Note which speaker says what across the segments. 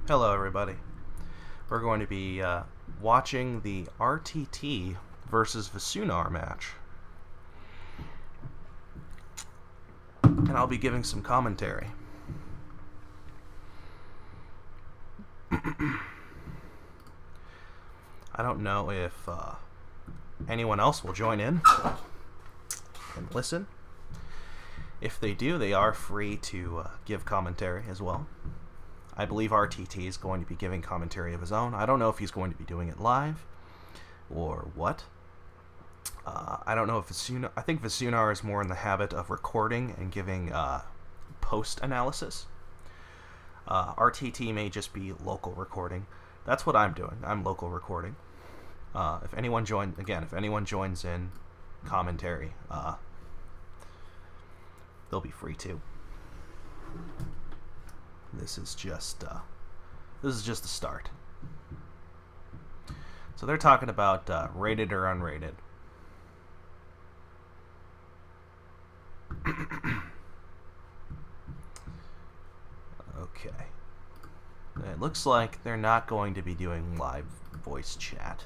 Speaker 1: Hello everybody. We're going to be watching the RTT versus Vsiewnar match. And I'll be giving some commentary. I don't know if anyone else will join in and listen. If they do, they are free to give commentary as well. I believe RTT is going to be giving commentary of his own. I don't know if he's going to be doing it live or what. I don't know if Vsiewnar... I think Vsiewnar is more in the habit of recording and giving post-analysis. RTT may just be local recording. That's what I'm doing. I'm local recording. If anyone joins in commentary, they'll be free to. This is just the start. So they're talking about rated or unrated. Okay. It looks like they're not going to be doing live voice chat.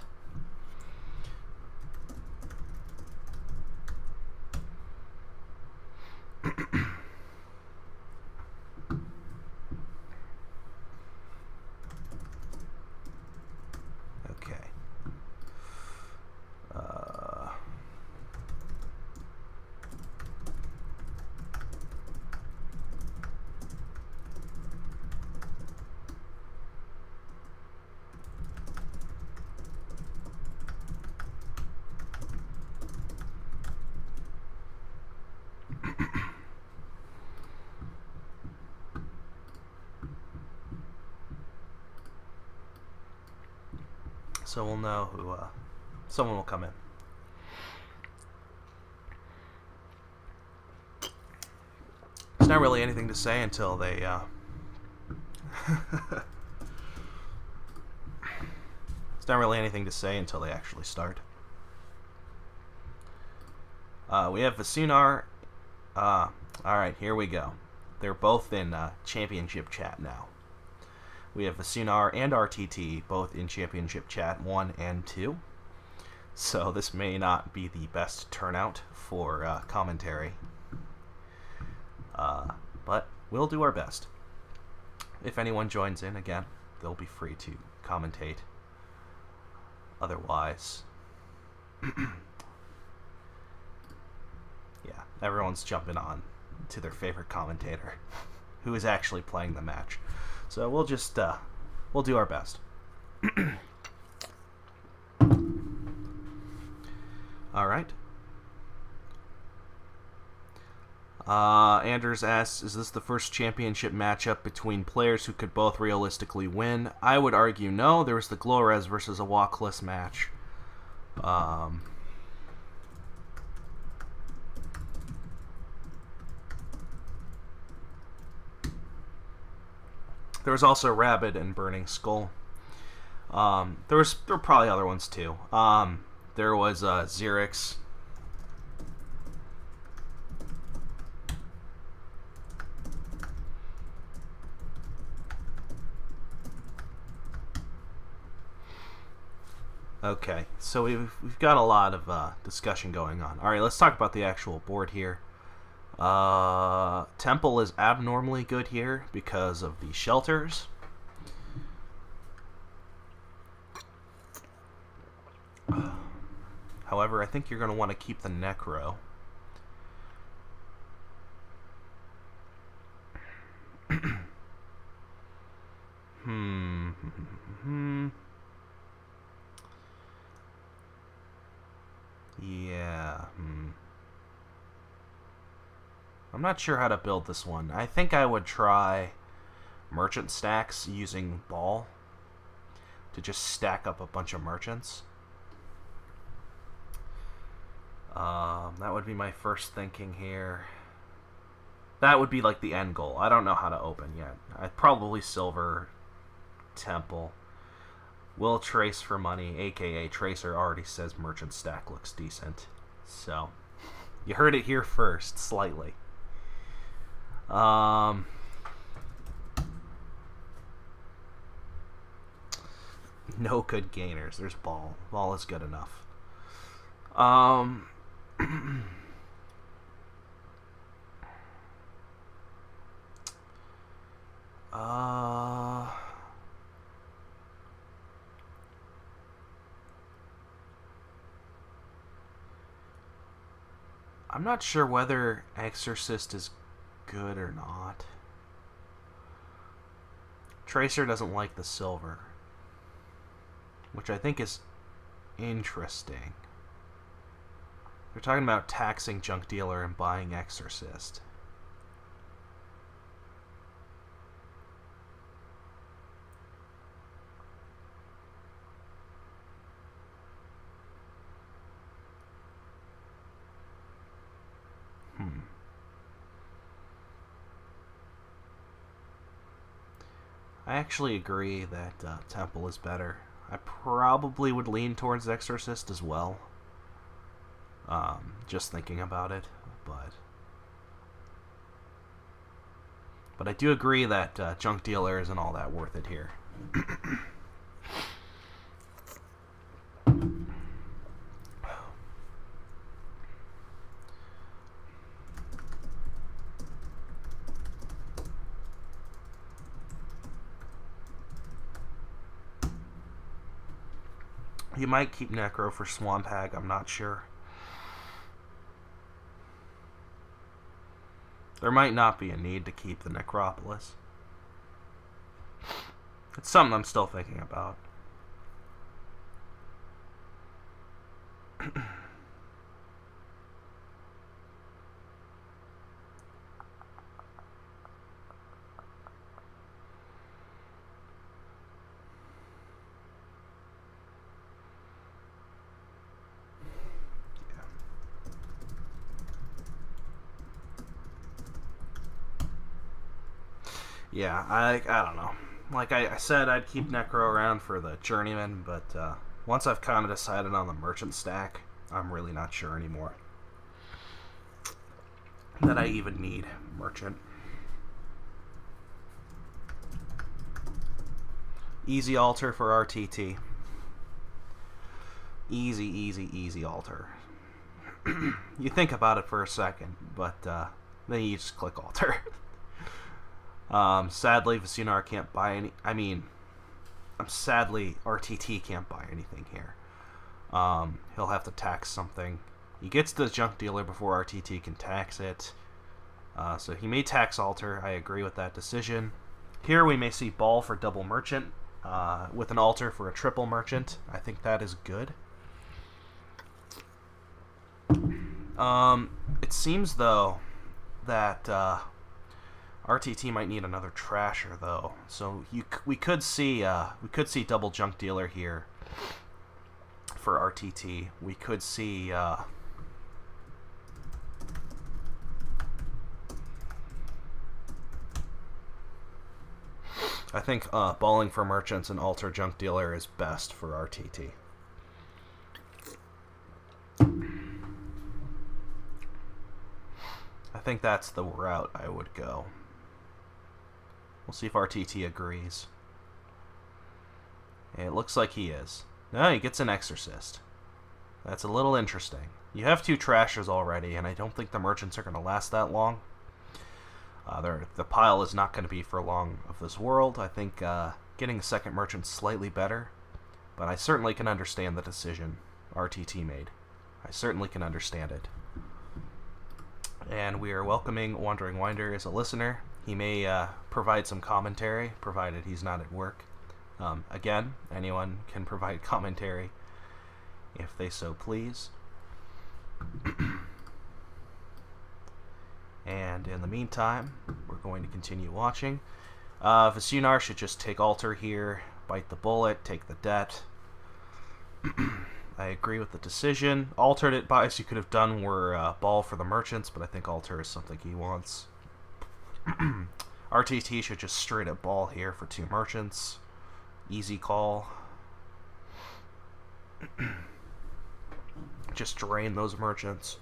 Speaker 1: So we'll know who, someone will come in. There's not really anything to say until they, There's not really anything to say until they actually start. We have Vsiewnar. Alright, here we go. They're both in championship chat now. We have Vsiewnar and RTT both in championship chat 1 and 2. So this may not be the best turnout for commentary. But we'll do our best. If anyone joins in, again, they'll be free to commentate. Otherwise, yeah, everyone's jumping on to their favorite commentator who is actually playing the match. So we'll just, we'll do our best. Alright. Anders asks, is this the first championship matchup between players who could both realistically win? I would argue no. There was the Glorez versus a Walkless match. There was also Rabid and Burning Skull. There were probably other ones too. There was Xerix. Okay, so we've got a lot of discussion going on. All right, let's talk about the actual board here. Temple is abnormally good here because of the shelters. However, I think you're going to want to keep the Necro. Yeah. I'm not sure how to build this one. I think I would try merchant stacks using ball to just stack up a bunch of merchants. That would be my first thinking here. That would be like the end goal. I don't know how to open yet. I'd probably silver Temple. Will Trace for money, aka Tracer, already says merchant stack looks decent. So, you heard it here first, slightly. No good gainers. There's ball. Ball is good enough. I'm not sure whether Exorcist is good or not. Tracer doesn't like the silver, which I think is interesting. They're talking about taxing Junk Dealer and buying Exorcist. I actually agree that Temple is better. I probably would lean towards Exorcist as well. Just thinking about it, but I do agree that Junk Dealer isn't all that worth it here. You might keep Necro for Swamp Hag, I'm not sure. There might not be a need to keep the Necropolis. It's something I'm still thinking about. Yeah, I don't know. Like I said, I'd keep Necro around for the Journeyman, but once I've kind of decided on the Merchant stack, I'm really not sure anymore that I even need Merchant. Easy altar for RTT. Easy, easy, easy altar. You think about it for a second, but then you just click altar. Sadly, Vsiewnar can't buy any. Sadly, RTT can't buy anything here. He'll have to tax something. He gets the Junk Dealer before RTT can tax it. So he may tax altar. I agree with that decision. Here we may see Ball for double Merchant, with an altar for a triple Merchant. I think that is good. It seems though that RTT might need another Trasher though, so we could see double Junk Dealer here for RTT. We could see I think balling for Merchants and alter Junk Dealer is best for RTT. I think that's the route I would go. We'll see if RTT agrees. It looks like he is. No, he gets an Exorcist. That's a little interesting. You have two Trashers already, and I don't think the Merchants are going to last that long. The pile is not going to be for long of this world. I think getting a second Merchant is slightly better, but I certainly can understand the decision RTT made. I certainly can understand it. And we are welcoming WanderingWinder as a listener. He may provide some commentary, provided he's not at work. Again, anyone can provide commentary if they so please. And in the meantime, we're going to continue watching. Vsiewnar should just take altar here, bite the bullet, take the debt. I agree with the decision. Alternate buys you could have done were ball for the Merchants, but I think altar is something he wants. RTT should just straight up ball here for two Merchants. Easy call. Just drain those Merchants.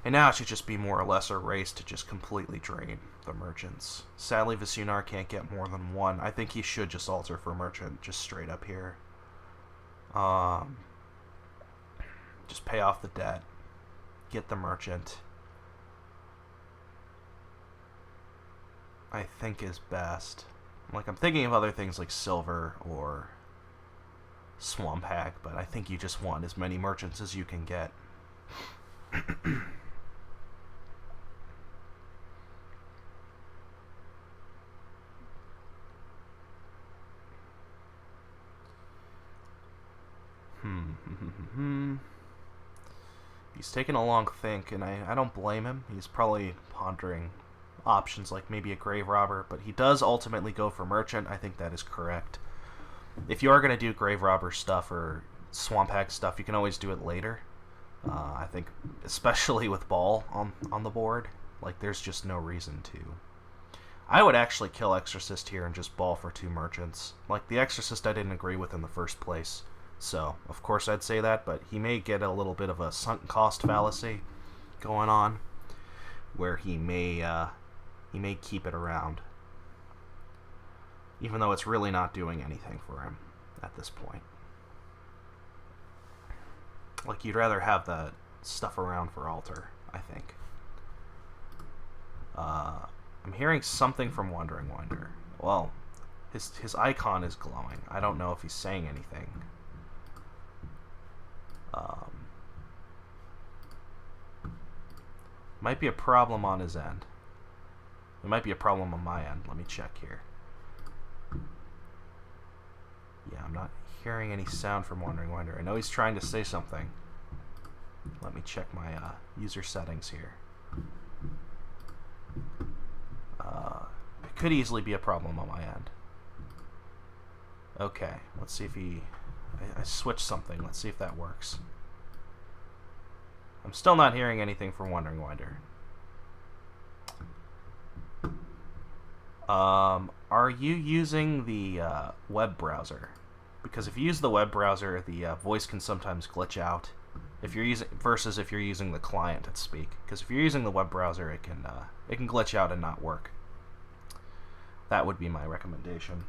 Speaker 1: And now it should just be more or less a race to just completely drain the merchants. Sadly, Vsiewnar can't get more than one. I think he should just alter for merchant just straight up here. Just pay off the debt. Get the merchant. I think is best. Like, I'm thinking of other things like silver or swamp hag, but I think you just want as many merchants as you can get. He's taking a long think, and I don't blame him. He's probably pondering options like maybe a grave robber, but he does ultimately go for merchant. I think that is correct. If you are going to do grave robber stuff or swamp hag stuff, you can always do it later. I think, especially with ball on the board, like there's just no reason to. I would actually kill Exorcist here and just ball for 2 merchants. Like, the Exorcist I didn't agree with in the first place, so of course I'd say that, but he may get a little bit of a sunk cost fallacy going on, where he may keep it around, even though it's really not doing anything for him at this point. Like, you'd rather have that stuff around for altar, I think. I'm hearing something from WanderingWinder. Well, his icon is glowing. I don't know if he's saying anything. Might be a problem on his end. It might be a problem on my end. Let me check here. Yeah, I'm not hearing any sound from WanderingWinder. I know he's trying to say something. Let me check my user settings here. It could easily be a problem on my end. Okay, let's see if he... I switched something. Let's see if that works. I'm still not hearing anything from WanderingWinder. Are you using the web browser? Because if you use the web browser, the voice can sometimes glitch out. If you're using if you're using the client at Speak, because if you're using the web browser, it can glitch out and not work. That would be my recommendation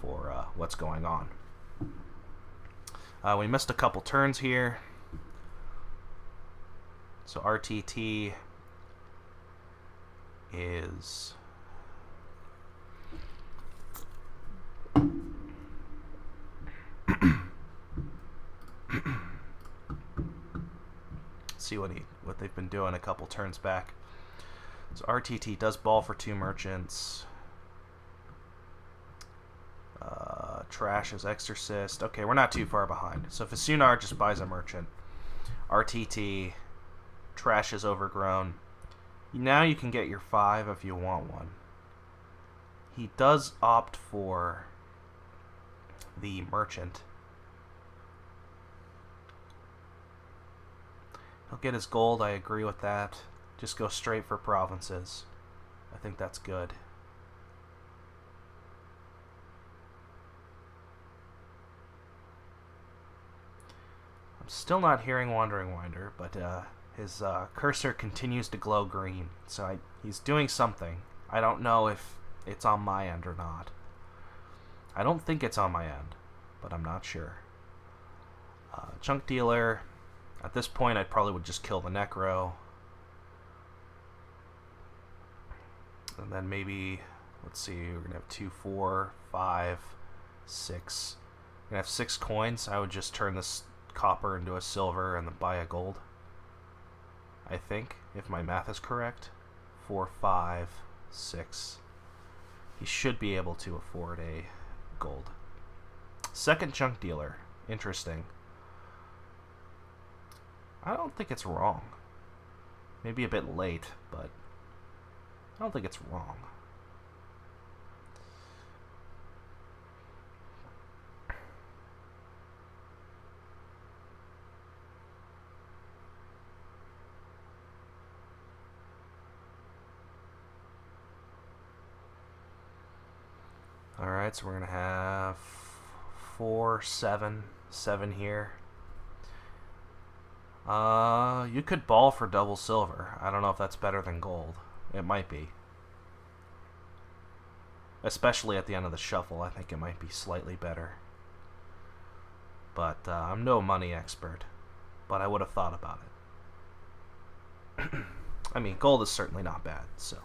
Speaker 1: for what's going on. We missed a couple turns here, so RTT is see what they've been doing a couple turns back. So RTT does ball for 2 merchants. Trash is Exorcist. Okay, we're not too far behind. So Vsiewnar just buys a merchant. RTT, trash is overgrown. Now you can get your 5 if you want one. He does opt for the merchant. He'll get his gold, I agree with that. Just go straight for provinces. I think that's good. I'm still not hearing WanderingWinder, but his cursor continues to glow green, so he's doing something. I don't know if it's on my end or not. I don't think it's on my end, but I'm not sure. Chunk dealer. At this point, I probably would just kill the Necro. And then maybe, let's see, we're going to have 2, 4, 5, 6. We're going to have 6 coins. I would just turn this copper into a silver and then buy a gold. I think, if my math is correct. 4, 5, 6. He should be able to afford a gold. Second chunk dealer. Interesting. I don't think it's wrong. Maybe a bit late, but I don't think it's wrong. Alright, so we're going to have 4, 7 here. You could ball for double silver. I don't know if that's better than gold. It might be. Especially at the end of the shuffle, I think it might be slightly better. But I'm no money expert. But I would have thought about it. I mean, gold is certainly not bad, so.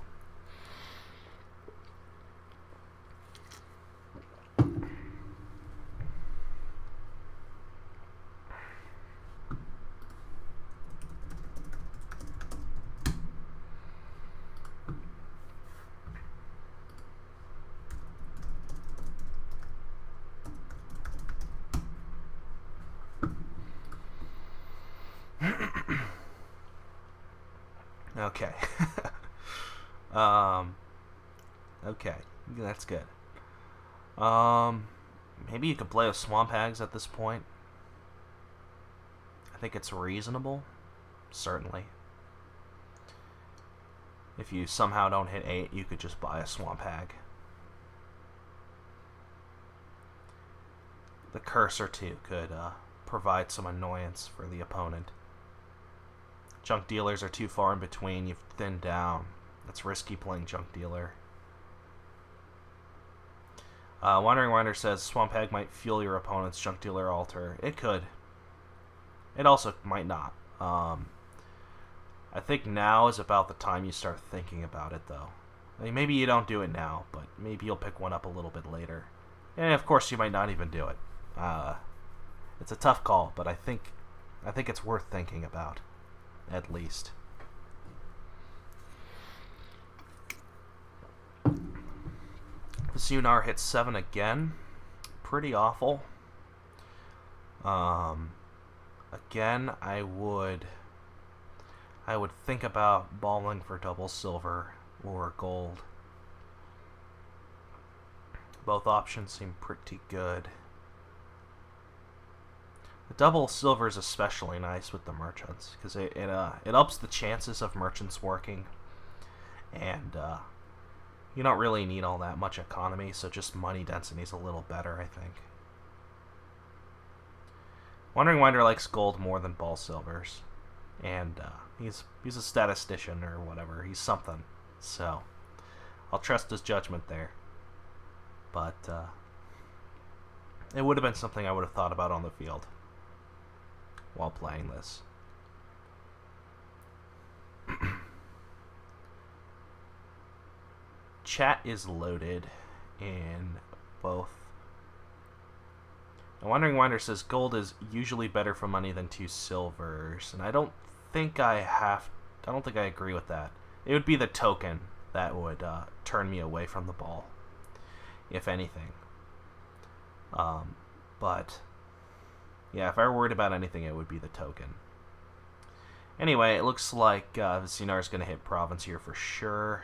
Speaker 1: Okay. Okay, that's good. Maybe you could play with swamp hags at this point. I think it's reasonable, certainly. If you somehow don't hit 8, you could just buy a swamp hag. The cursor too could provide some annoyance for the opponent. Junk dealers are too far in between. You've thinned down. It's risky playing junk dealer. WanderingWinder says swamp hag might fuel your opponent's junk dealer altar. It could. It also might not. I think now is about the time you start thinking about it, though. I mean, maybe you don't do it now, but maybe you'll pick one up a little bit later. And of course, you might not even do it. It's a tough call, but I think it's worth thinking about, at least. Vsiewnar hits 7 again. Pretty awful. Again, I would think about balling for double silver or gold. Both options seem pretty good. The double silver is especially nice with the merchants because it ups the chances of merchants working, and you don't really need all that much economy, so just money density is a little better, I think. WanderingWinder likes gold more than ball silvers, and he's a statistician or whatever. He's something, so I'll trust his judgment there. But it would have been something I would have thought about on the field while playing this. Chat is loaded in both. Now, WanderingWinder says gold is usually better for money than 2 silvers, and I don't think I agree with that. It would be the token that would turn me away from the ball, if anything. But yeah, if I were worried about anything, it would be the token. Anyway, it looks like Vsiewnar is going to hit province here for sure.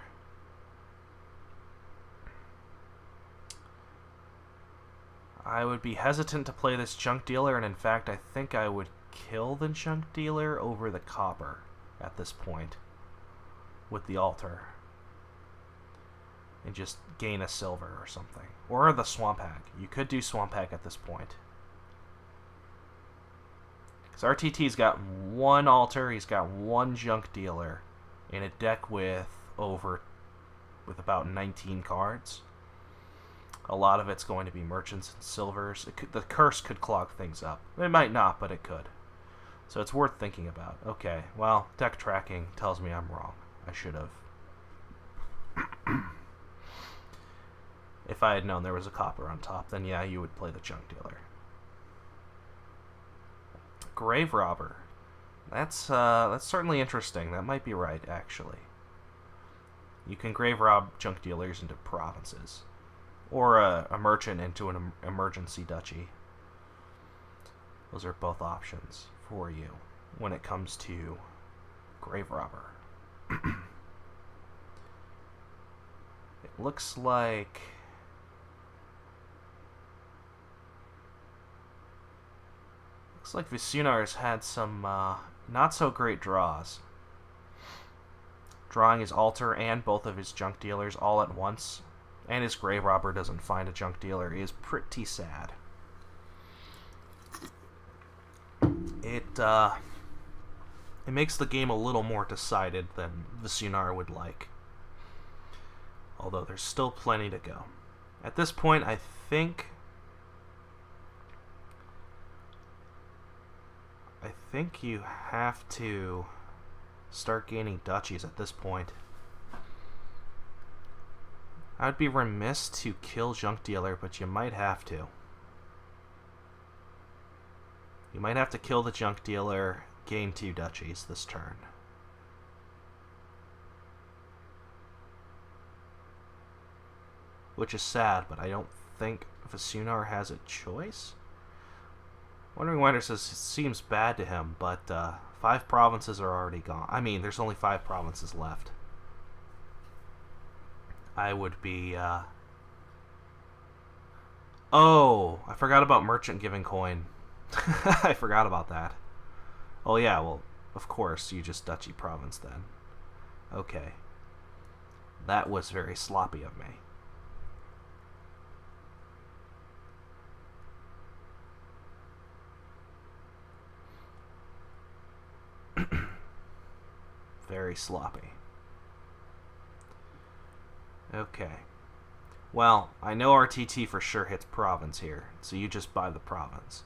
Speaker 1: I would be hesitant to play this junk dealer, and in fact, I think I would kill the junk dealer over the copper at this point with the altar and just gain a silver or something. Or the swamp hag. You could do swamp hag at this point. Because RTT's got 1 altar, he's got 1 junk dealer in a deck with about 19 cards. A lot of it's going to be merchants and silvers. The curse could clog things up. It might not, but it could. So it's worth thinking about. Okay, well, deck tracking tells me I'm wrong. I should have. If I had known there was a copper on top, then yeah, you would play the junk dealer. Grave robber. That's certainly interesting. That might be right, actually. You can grave rob junk dealers into provinces. Or a merchant into an emergency duchy. Those are both options for you when it comes to grave robber. It looks like Vsiewnar has had some not so great draws. Drawing his altar and both of his junk dealers all at once, and his grave robber doesn't find a junk dealer, is pretty sad. It makes the game a little more decided than Vsiewnar would like. Although there's still plenty to go. At this point, I think you have to start gaining duchies at this point. I would be remiss to kill Junk Dealer, but you might have to. You might have to kill the Junk Dealer, gain 2 duchies this turn. Which is sad, but I don't think Vsiewnar has a choice. WanderingWinder says it seems bad to him, but 5 provinces are already gone. I mean, there's only 5 provinces left. I would be... Oh, I forgot about Merchant giving coin. I forgot about that. Oh yeah, well, of course, you just Duchy province then. Okay. That was very sloppy of me. Very sloppy. Okay. Well, I know RTT for sure hits province here, so you just buy the province.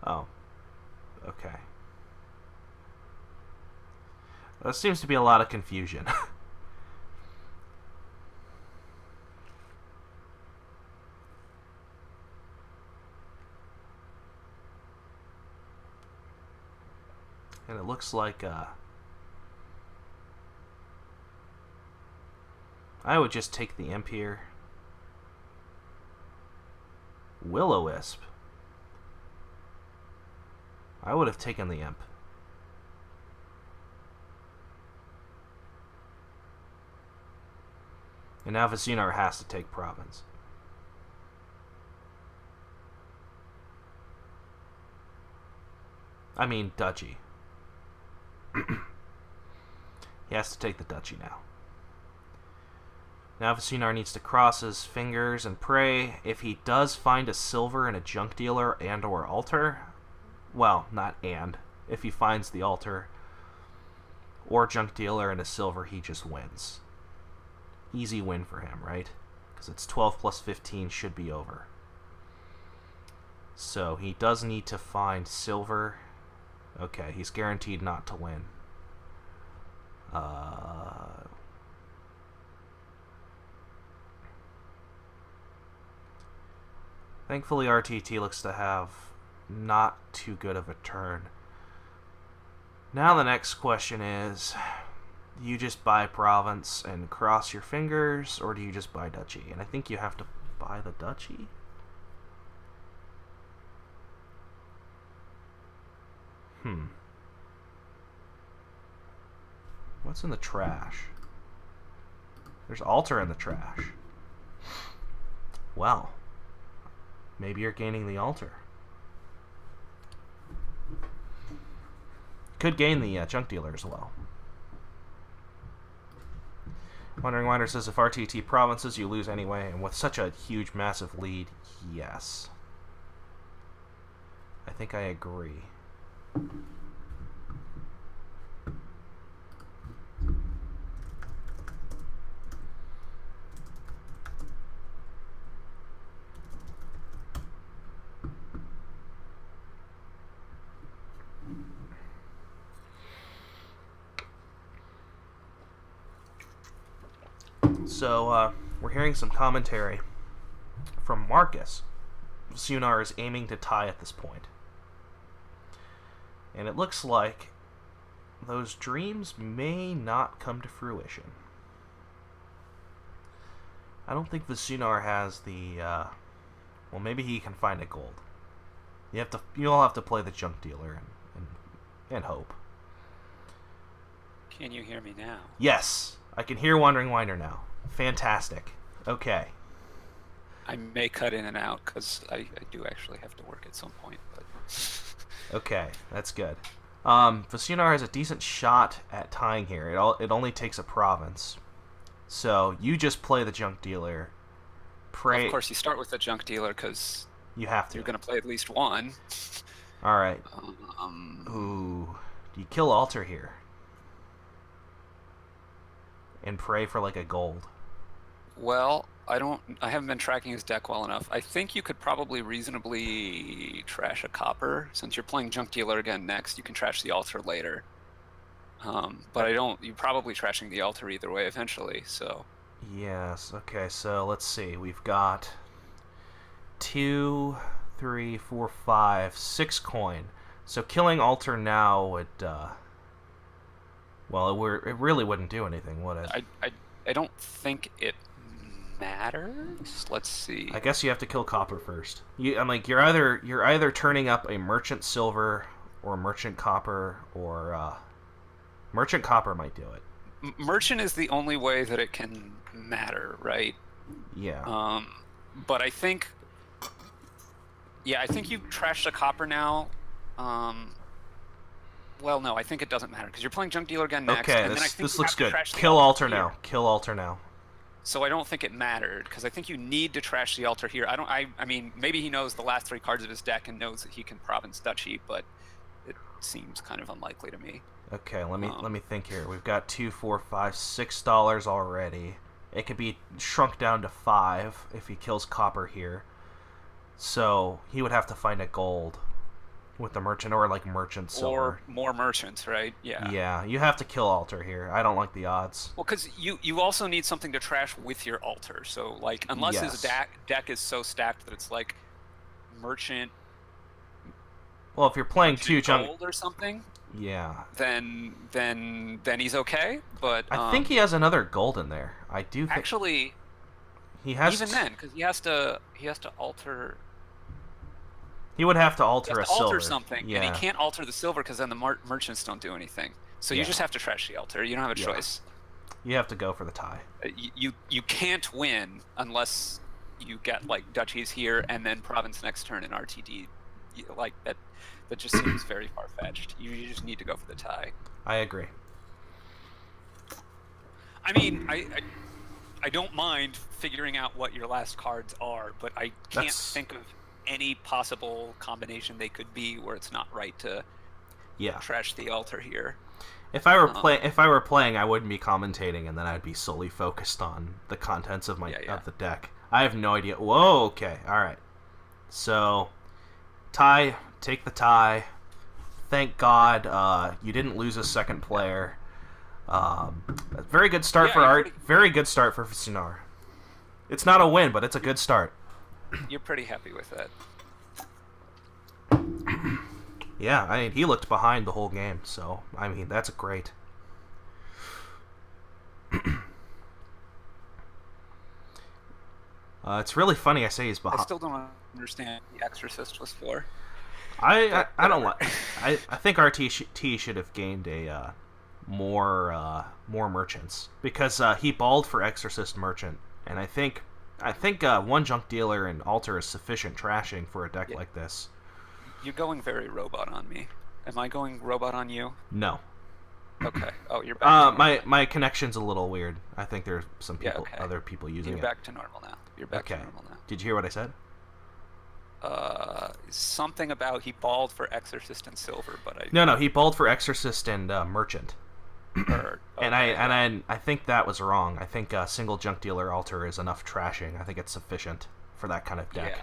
Speaker 1: Oh. Okay. There seems to be a lot of confusion. And it looks like I would just take the imp here. Will-o-wisp. I would have taken the imp. And now Vsiewnar has to take province. I mean duchy. He has to take the duchy now. Now Vsiewnar needs to cross his fingers and pray. If he does find a silver and a junk dealer and or altar, well, not and, if he finds the altar or junk dealer and a silver, he just wins. Easy win for him, right? Because it's 12 plus 15 should be over. So he does need to find silver. Okay, he's guaranteed not to win. Thankfully, RTT looks to have not too good of a turn. Now the next question is, do you just buy province and cross your fingers, or do you just buy duchy? And I think you have to buy the duchy. What's in the trash? There's altar in the trash. Well, maybe you're gaining the altar. Could gain the junk dealer as well. WanderingWinder says if RTT provinces, you lose anyway, and with such a huge, massive lead, yes. I think I agree. So, we're hearing some commentary from Marcus. Vsiewnar is aiming to tie at this point. And it looks like those dreams may not come to fruition. I don't think Vsiewnar has the, well, maybe he can find a gold. You'll have to play the junk dealer and hope.
Speaker 2: Can you hear me now?
Speaker 1: Yes, I can hear WanderingWinder now. Fantastic. Okay.
Speaker 2: I may cut in and out because I do actually have to work at some point. But
Speaker 1: okay, that's good. Vsiewnar has a decent shot at tying here. It only takes a province. So you just play the junk dealer. Pray.
Speaker 2: of course, you start with the junk dealer because
Speaker 1: You have to.
Speaker 2: You're going to play at least one.
Speaker 1: All right.
Speaker 2: Um,
Speaker 1: Ooh. Do you kill Alter here? And pray for like a gold.
Speaker 2: well, I haven't been tracking his deck well enough. I think you could probably reasonably trash a copper. Since you're playing Junk Dealer again next, you can trash the Altar later. But you're probably trashing the Altar either way eventually, so.
Speaker 1: Yes, okay, so let's see. We've got 2, 3, 4, 5, 6 coin. So killing Alter now would, well, it really wouldn't do anything, would it?
Speaker 2: I don't think it matters. Let's see.
Speaker 1: I guess you have to kill copper first. You're either turning up a merchant silver or merchant copper, or merchant copper might do it.
Speaker 2: Merchant is the only way that it can matter, right?
Speaker 1: Yeah.
Speaker 2: But I think you trashed a copper now. Well, no, I think it doesn't matter because you're playing Junk Dealer again next.
Speaker 1: Okay,
Speaker 2: and then I think
Speaker 1: this
Speaker 2: you
Speaker 1: looks
Speaker 2: have to
Speaker 1: good.
Speaker 2: trash the
Speaker 1: Kill Alter
Speaker 2: here.
Speaker 1: now. Kill Alter now.
Speaker 2: So I don't think it mattered because I think you need to trash the Altar here. I mean, maybe he knows the last 3 cards of his deck and knows that he can Province Duchy, but it seems kind of unlikely to me.
Speaker 1: Okay, let me think here. We've got $2, $4, $5, $6 already. It could be shrunk down to 5 if he kills copper here. So he would have to find a gold with the merchant, or like merchant silver.
Speaker 2: Or more merchants, right? Yeah.
Speaker 1: Yeah, you have to kill Alter here. I don't like the odds.
Speaker 2: Well, because you also need something to trash with your Altar. So like, unless his deck is so stacked that it's like merchant.
Speaker 1: Well, if you're playing 2 junk
Speaker 2: gold or something.
Speaker 1: Yeah.
Speaker 2: Then he's okay. But
Speaker 1: I think he has another gold in there. I do think
Speaker 2: actually.
Speaker 1: He has
Speaker 2: even then, because he has to alter.
Speaker 1: He would have to alter a silver.
Speaker 2: Alter something,
Speaker 1: yeah.
Speaker 2: and he can't alter the silver because then the merchants don't do anything. So you just have to trash the Altar. You don't have a choice.
Speaker 1: You have to go for the tie.
Speaker 2: You can't win unless you get like duchies here and then province next turn in RTT. Like that just seems very far fetched. You just need to go for the tie.
Speaker 1: I agree.
Speaker 2: I mean, I don't mind figuring out what your last cards are, but I can't think of any possible combination they could be where it's not right to trash the Altar here.
Speaker 1: If I were playing, I wouldn't be commentating, and then I'd be solely focused on the contents of of the deck. I have no idea. Whoa, okay, all right. So, tie, take the tie. Thank God you didn't lose a second player. Very good start for Very good start for Vsiewnar. It's not a win, but it's a good start.
Speaker 2: You're pretty happy with that.
Speaker 1: Yeah, I mean, he looked behind the whole game, so I mean that's great. It's really funny. I say he's behind.
Speaker 2: I still don't understand what the Exorcist was for.
Speaker 1: I don't like. I think RTT should have gained a more merchants because he balled for Exorcist merchant, and I think 1 junk dealer and Altar is sufficient trashing for a deck like this.
Speaker 2: You're going very robot on me. Am I going robot on you?
Speaker 1: No.
Speaker 2: Okay. Oh, you're back.
Speaker 1: My connection's a little weird. I think there's some people,
Speaker 2: okay.
Speaker 1: other people using it.
Speaker 2: You're back to normal now. You're back to normal now.
Speaker 1: Did you hear what I said?
Speaker 2: Something about he balled for Exorcist and silver, but
Speaker 1: No, he balled for Exorcist and merchant. And I think that was wrong. I think single junk dealer Altar is enough trashing. I think it's sufficient for that kind of deck.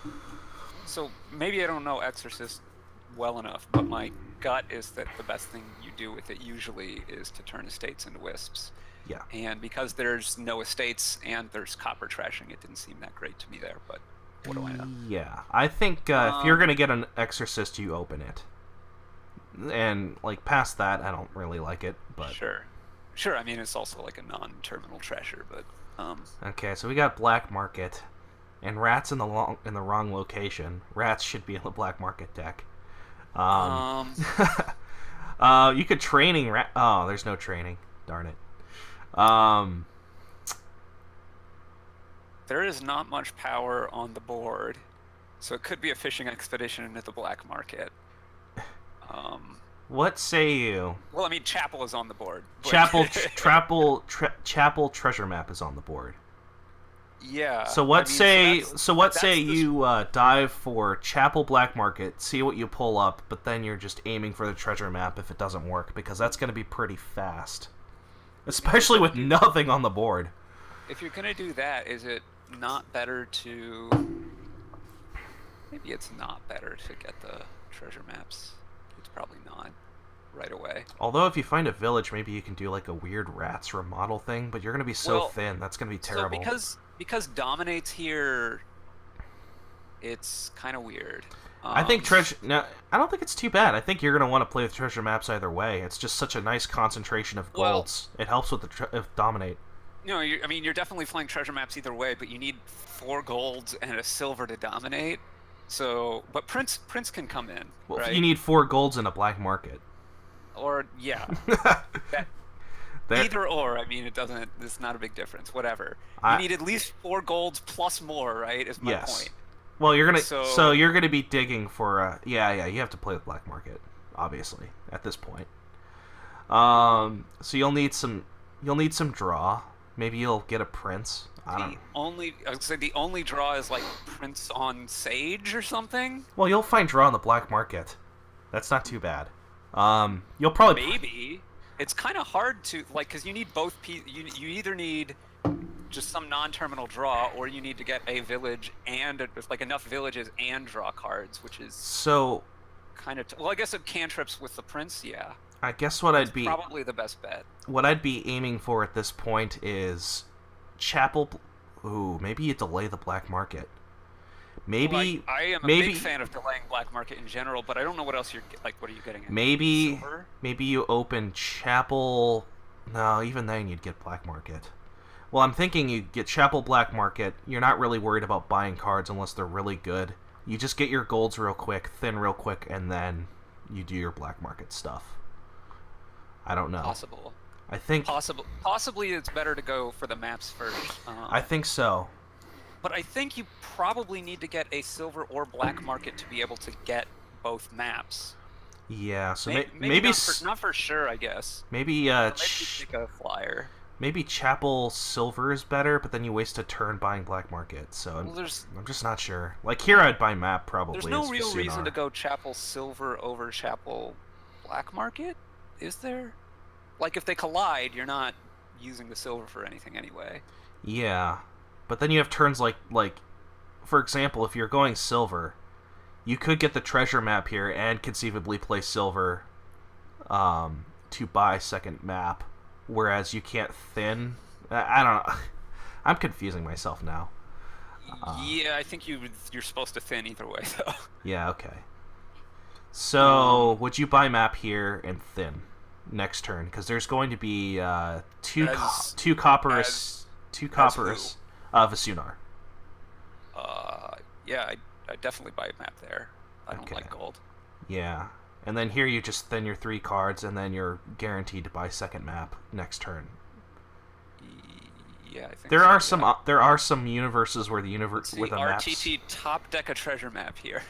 Speaker 2: Yeah. So maybe I don't know Exorcist well enough, but my gut is that the best thing you do with it usually is to turn estates into wisps.
Speaker 1: Yeah.
Speaker 2: And because there's no estates and there's copper trashing, it didn't seem that great to me there, but what do I know?
Speaker 1: Yeah. I think if you're going to get an Exorcist, you open it. And like past that, I don't really like it, but
Speaker 2: Sure, I mean it's also like a non-terminal trasher, but
Speaker 1: Okay, so we got black market. And Rat's in the wrong location. Rats should be in the black market deck. You could training rat. Oh, there's no training. Darn it.
Speaker 2: There is not much power on the board, so it could be a fishing expedition into the black market.
Speaker 1: What say you?
Speaker 2: Well, I mean, Chapel is on the board.
Speaker 1: Chapel treasure map is on the board.
Speaker 2: Yeah.
Speaker 1: So what say
Speaker 2: that's the-
Speaker 1: you dive for Chapel Black Market, see what you pull up, but then you're just aiming for the treasure map if it doesn't work, because that's going to be pretty fast. Especially with nothing on the board.
Speaker 2: If you're gonna do that, is it not better to? Maybe it's not better to get the treasure maps. It's probably not right away.
Speaker 1: Although if you find a village, maybe you can do like a weird rats remodel thing, but you're going to be so thin, that's going to be terrible.
Speaker 2: So because dominates here, it's kind of weird.
Speaker 1: I think treasure. No, I don't think it's too bad. I think you're going to want to play with treasure maps either way. It's just such a nice concentration of golds. It helps with the dominate.
Speaker 2: No, I mean you're definitely playing treasure maps either way, but you need 4 golds and a silver to dominate. So, but Prince can come in.
Speaker 1: Well,
Speaker 2: right?
Speaker 1: you need 4 golds in a black market.
Speaker 2: Or yeah, either or. I mean, it doesn't. It's not a big difference. Whatever. You need at least 4 golds plus more, right? Is my point.
Speaker 1: Well, you're gonna so you're gonna be digging for yeah. You have to play with black market, obviously, at this point. So you'll need some draw. Maybe you'll get a prince. I would say the only draw is like prince on sage or something. Well, you'll find draw on the black market. That's not too bad. You'll probably
Speaker 2: maybe it's kind of hard to like because you need both. You either need just some non-terminal draw, or you need to get a village and like enough villages and draw cards, which is
Speaker 1: so
Speaker 2: kind of well. I guess it cantrips with the prince, yeah.
Speaker 1: I guess what I'd be
Speaker 2: probably the best bet.
Speaker 1: What I'd be aiming for at this point is Chapel. Ooh, maybe you delay the black market. Maybe
Speaker 2: I am a big fan of delaying black market in general, but I don't know what else you're like. What are you getting at?
Speaker 1: Maybe
Speaker 2: Silver?
Speaker 1: Maybe you open Chapel. No, even then you'd get black market. Well, I'm thinking you get Chapel Black Market. You're not really worried about buying cards unless they're really good. You just get your golds real quick, thin real quick, and then you do your black market stuff. I don't know.
Speaker 2: Possible.
Speaker 1: I think
Speaker 2: possibly it's better to go for the maps first.
Speaker 1: I think so.
Speaker 2: But I think you probably need to get a silver or black market to be able to get both maps.
Speaker 1: Yeah, so
Speaker 2: maybe not for sure, I guess.
Speaker 1: Maybe
Speaker 2: maybe take a flyer.
Speaker 1: Maybe Chapel Silver is better, but then you waste a turn buying black market. So I'm just not sure. Like here, I'd buy map probably.
Speaker 2: There's no real reason to go Chapel Silver over Chapel Black Market, is there? Like if they collide, you're not using the silver for anything anyway.
Speaker 1: Yeah, but then you have turns like for example, if you're going silver, you could get the treasure map here and conceivably play silver to buy second map, whereas you can't thin. I don't know. I'm confusing myself now.
Speaker 2: Yeah, I think you're supposed to thin either way, though.
Speaker 1: Yeah, okay. So, would you buy map here and thin next turn? Because there's going to be two coppers Vsiewnar.
Speaker 2: Yeah, I definitely buy a map there. I don't like gold.
Speaker 1: Yeah, and then here you just thin your 3 cards, and then you're guaranteed to buy second map next turn.
Speaker 2: Yeah, I think
Speaker 1: there are some universes where the
Speaker 2: RTT top deck a treasure map here.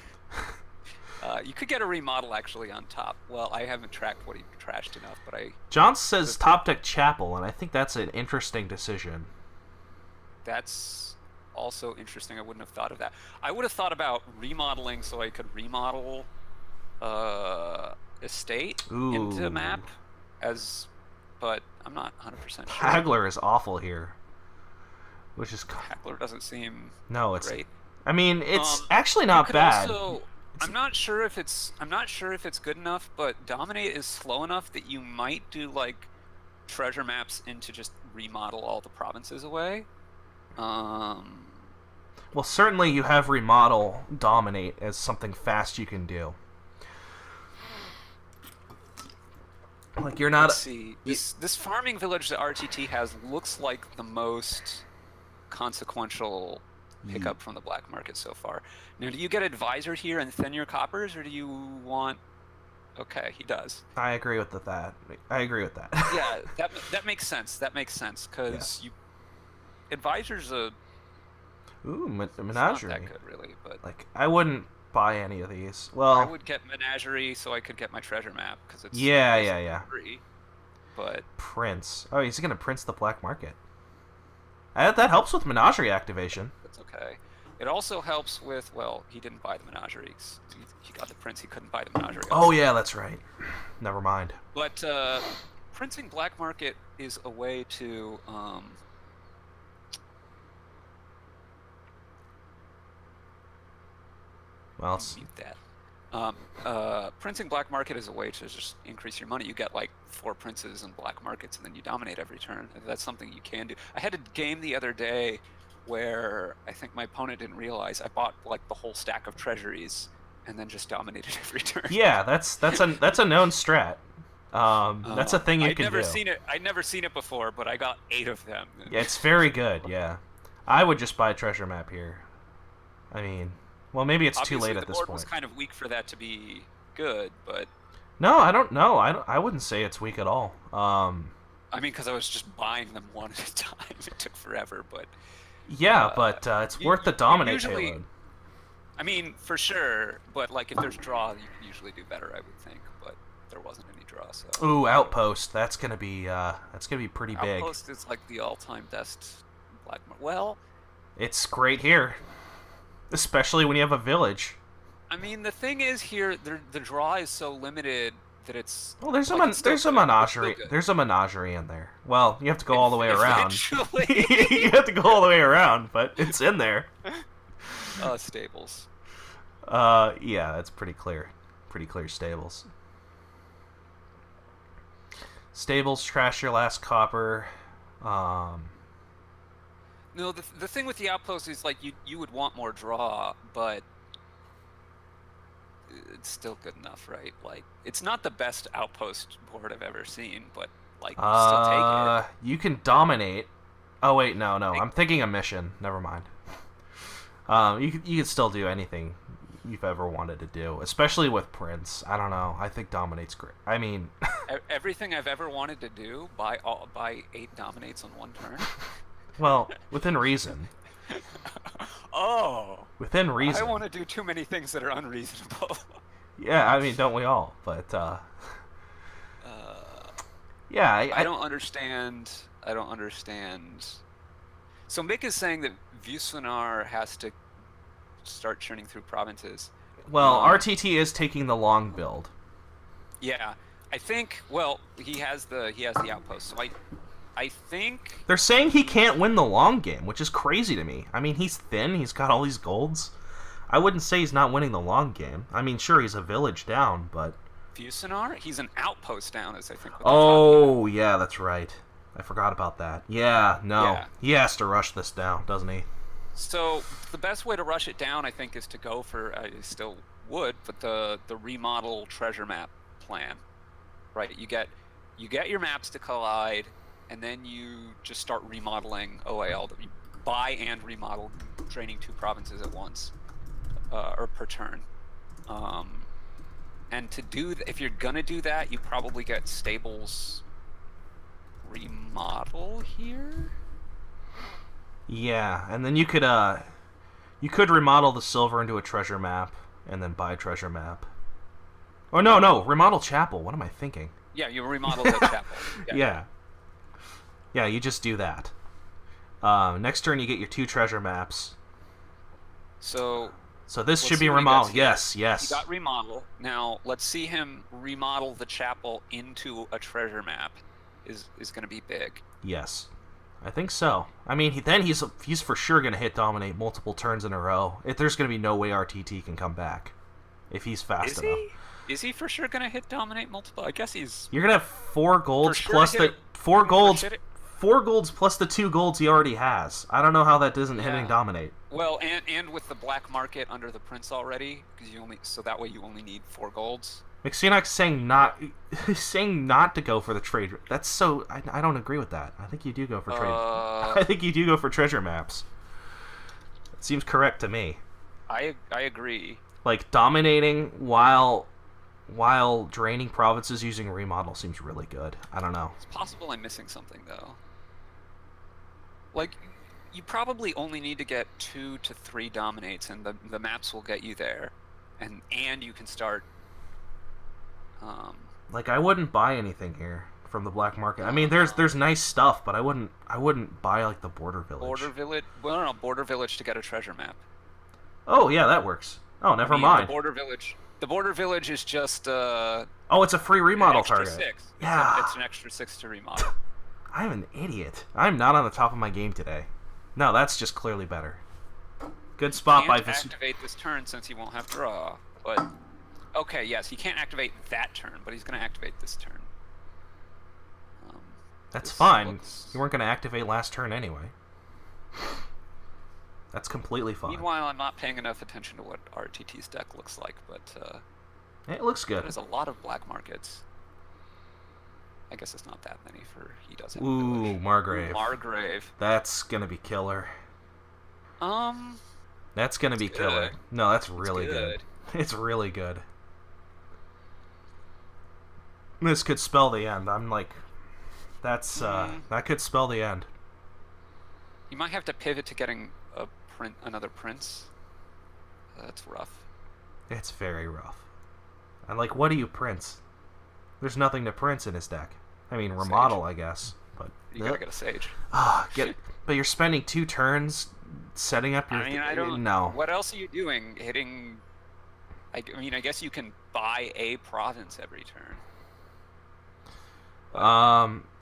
Speaker 2: You could get a remodel actually on top. Well, I haven't tracked what he trashed enough, but
Speaker 1: John says top deck Chapel, and I think that's an interesting decision.
Speaker 2: That's also interesting. I wouldn't have thought of that. I would have thought about remodeling so I could remodel estate into map but I'm not 100% sure.
Speaker 1: Haggler is awful here. Which is
Speaker 2: Haggler doesn't seem
Speaker 1: great. I mean, it's actually not bad.
Speaker 2: I'm not sure if it's good enough, but Dominate is slow enough that you might do like treasure maps into just remodel all the provinces away.
Speaker 1: Well, certainly you have remodel Dominate as something fast you can do. Like you're not.
Speaker 2: Let's see. This farming village that RTT has looks like the most consequential pickup from the black market so far. Now, do you get advisor here and thin your coppers, or do you want? Okay, he does.
Speaker 1: I agree with that. I agree with that.
Speaker 2: Yeah, that makes sense. That makes sense because advisor's a.
Speaker 1: Ooh, menagerie.
Speaker 2: Not that good, really, but
Speaker 1: like I wouldn't buy any of these. Well,
Speaker 2: I would get menagerie so I could get my treasure map because it's
Speaker 1: yeah.
Speaker 2: Free, but
Speaker 1: Prince. Oh, he's gonna Prince the black market. That helps with Menagerie activation.
Speaker 2: That's okay. It also helps with, well, he didn't buy the Menagerie. He got the Prince, he couldn't buy the Menagerie.
Speaker 1: Oh, yeah, that's right. Never mind.
Speaker 2: But printing black market is a way to...
Speaker 1: well, it's...
Speaker 2: mute that. Printing black market is a way to just increase your money. You get like 4 princes and black markets, and then you dominate every turn. That's something you can do. I had a game the other day where I think my opponent didn't realize I bought like the whole stack of treasuries and then just dominated every turn.
Speaker 1: Yeah, that's a known strat. That's a thing you can do.
Speaker 2: I'd never seen it before, but I got 8 of them.
Speaker 1: Yeah, it's very good. Yeah, I would just buy a treasure map here. I mean, well, maybe it's
Speaker 2: obviously,
Speaker 1: too late at this
Speaker 2: the board
Speaker 1: point.
Speaker 2: was kind of weak for that to be good, but
Speaker 1: no, I don't know. I wouldn't say it's weak at all.
Speaker 2: I mean, because I was just buying them one at a time. It took forever, but
Speaker 1: yeah, but it's worth the dominate payload.
Speaker 2: I mean, for sure, but like if there's draw, you can usually do better, I would think. But there wasn't any draw, so.
Speaker 1: Ooh, Outpost. That's gonna be pretty big.
Speaker 2: Outpost is like the all-time best black. Well,
Speaker 1: it's great here, especially when you have a village.
Speaker 2: I mean, the thing is here, the draw is so limited that it's.
Speaker 1: Well, there's a menagerie. There's a menagerie in there. Well, you have to go all the way around. You have to go all the way around, but it's in there.
Speaker 2: Stables.
Speaker 1: Yeah, that's pretty clear. Pretty clear stables. Stables, trash your last copper.
Speaker 2: No, the thing with the outpost is like you would want more draw, but it's still good enough, right? Like it's not the best outpost board I've ever seen, but like still take it.
Speaker 1: You can dominate. Oh wait, no, I'm thinking a mission. Never mind. You can still do anything you've ever wanted to do, especially with Prince. I don't know. I think dominate's great. I mean,
Speaker 2: everything I've ever wanted to do, buy 8 dominates on one turn.
Speaker 1: Well, within reason.
Speaker 2: Oh.
Speaker 1: Within reason.
Speaker 2: I want to do too many things that are unreasonable.
Speaker 1: Yeah, I mean, don't we all? But yeah,
Speaker 2: I don't understand. I don't understand. So Mick is saying that Vsiewnar has to start churning through provinces.
Speaker 1: Well, RTT is taking the long build.
Speaker 2: Yeah, I think. Well, he has the outpost. So I think
Speaker 1: they're saying he can't win the long game, which is crazy to me. I mean, he's thin. He's got all these golds. I wouldn't say he's not winning the long game. I mean, sure, he's a village down, but
Speaker 2: Vsiewnar, he's an outpost down, as I think.
Speaker 1: Oh, yeah, that's right. I forgot about that. Yeah, no.
Speaker 2: Yeah.
Speaker 1: He has to rush this down, doesn't he?
Speaker 2: So the best way to rush it down, I think, is to go for, I still would, but the remodel treasure map plan. Right, you get your maps to collide, and then you just start remodeling OAL. You buy and remodel, draining 2 provinces at once, or per turn. And to do, if you're gonna do that, you probably get stables remodel here.
Speaker 1: Yeah, and then you could remodel the silver into a treasure map, and then buy treasure map. Oh no, remodel chapel. What am I thinking?
Speaker 2: Yeah, you remodel the chapel.
Speaker 1: Yeah, you just do that. Next turn, you get your 2 treasure maps.
Speaker 2: So
Speaker 1: this should be remodel. Yes.
Speaker 2: He got remodel. Now let's see him remodel the chapel into a treasure map. Is going to be big.
Speaker 1: Yes, I think so. I mean, he's for sure going to hit dominate multiple turns in a row. There's going to be no way RTT can come back if he's fast enough.
Speaker 2: Is he for sure going to hit dominate multiple? I guess he's.
Speaker 1: You're going to have 4 golds plus the 4 golds. 4 golds plus the 2 golds he already has. I don't know how that doesn't hitting dominate.
Speaker 2: Well, and with the black market under the prince already, because so that way you only need 4 golds.
Speaker 1: Vsiewnar saying not to go for the trade. That's so. I don't agree with that. I think you do go for trade. I think you do go for treasure maps. It seems correct to me.
Speaker 2: I agree.
Speaker 1: Like dominating while draining provinces using remodel seems really good. I don't know.
Speaker 2: It's possible I'm missing something though. Like, you probably only need to get 2 to 3 dominates, and the maps will get you there, and you can start.
Speaker 1: Like, I wouldn't buy anything here from the black market. I mean, there's nice stuff, but I wouldn't buy like the Border Village.
Speaker 2: Border Village. Well, no, Border Village to get a treasure map.
Speaker 1: Oh yeah, that works. Oh, never mind.
Speaker 2: The Border Village. The Border Village is just
Speaker 1: oh, it's a free remodel target.
Speaker 2: 6.
Speaker 1: Yeah.
Speaker 2: It's an extra 6 to remodel.
Speaker 1: I'm an idiot. I'm not on the top of my game today. No, that's just clearly better. Good spot by
Speaker 2: Vsiewnar. Activate this turn since he won't have draw. But okay, yes, he can't activate that turn, but he's going to activate this turn.
Speaker 1: That's fine. You weren't going to activate last turn anyway. That's completely fine.
Speaker 2: Meanwhile, I'm not paying enough attention to what RTT's deck looks like, but
Speaker 1: it looks good.
Speaker 2: There's a lot of black markets. I guess it's not that many for he does have
Speaker 1: Ooh,
Speaker 2: a village.
Speaker 1: Margrave.
Speaker 2: Margrave.
Speaker 1: That's gonna be killer. That's gonna be killer. No, that's really good. It's really good. This could spell the end. I'm like, that's that could spell the end.
Speaker 2: You might have to pivot to getting another prince. That's rough.
Speaker 1: It's very rough. And like, what do you prince? There's nothing to prince in his deck. I mean, remodel,
Speaker 2: Sage.
Speaker 1: I guess. But
Speaker 2: you gotta get a sage.
Speaker 1: But you're spending 2 turns setting up your.
Speaker 2: I mean, I don't
Speaker 1: know.
Speaker 2: What else are you doing? Hitting. I mean, I guess you can buy a province every turn.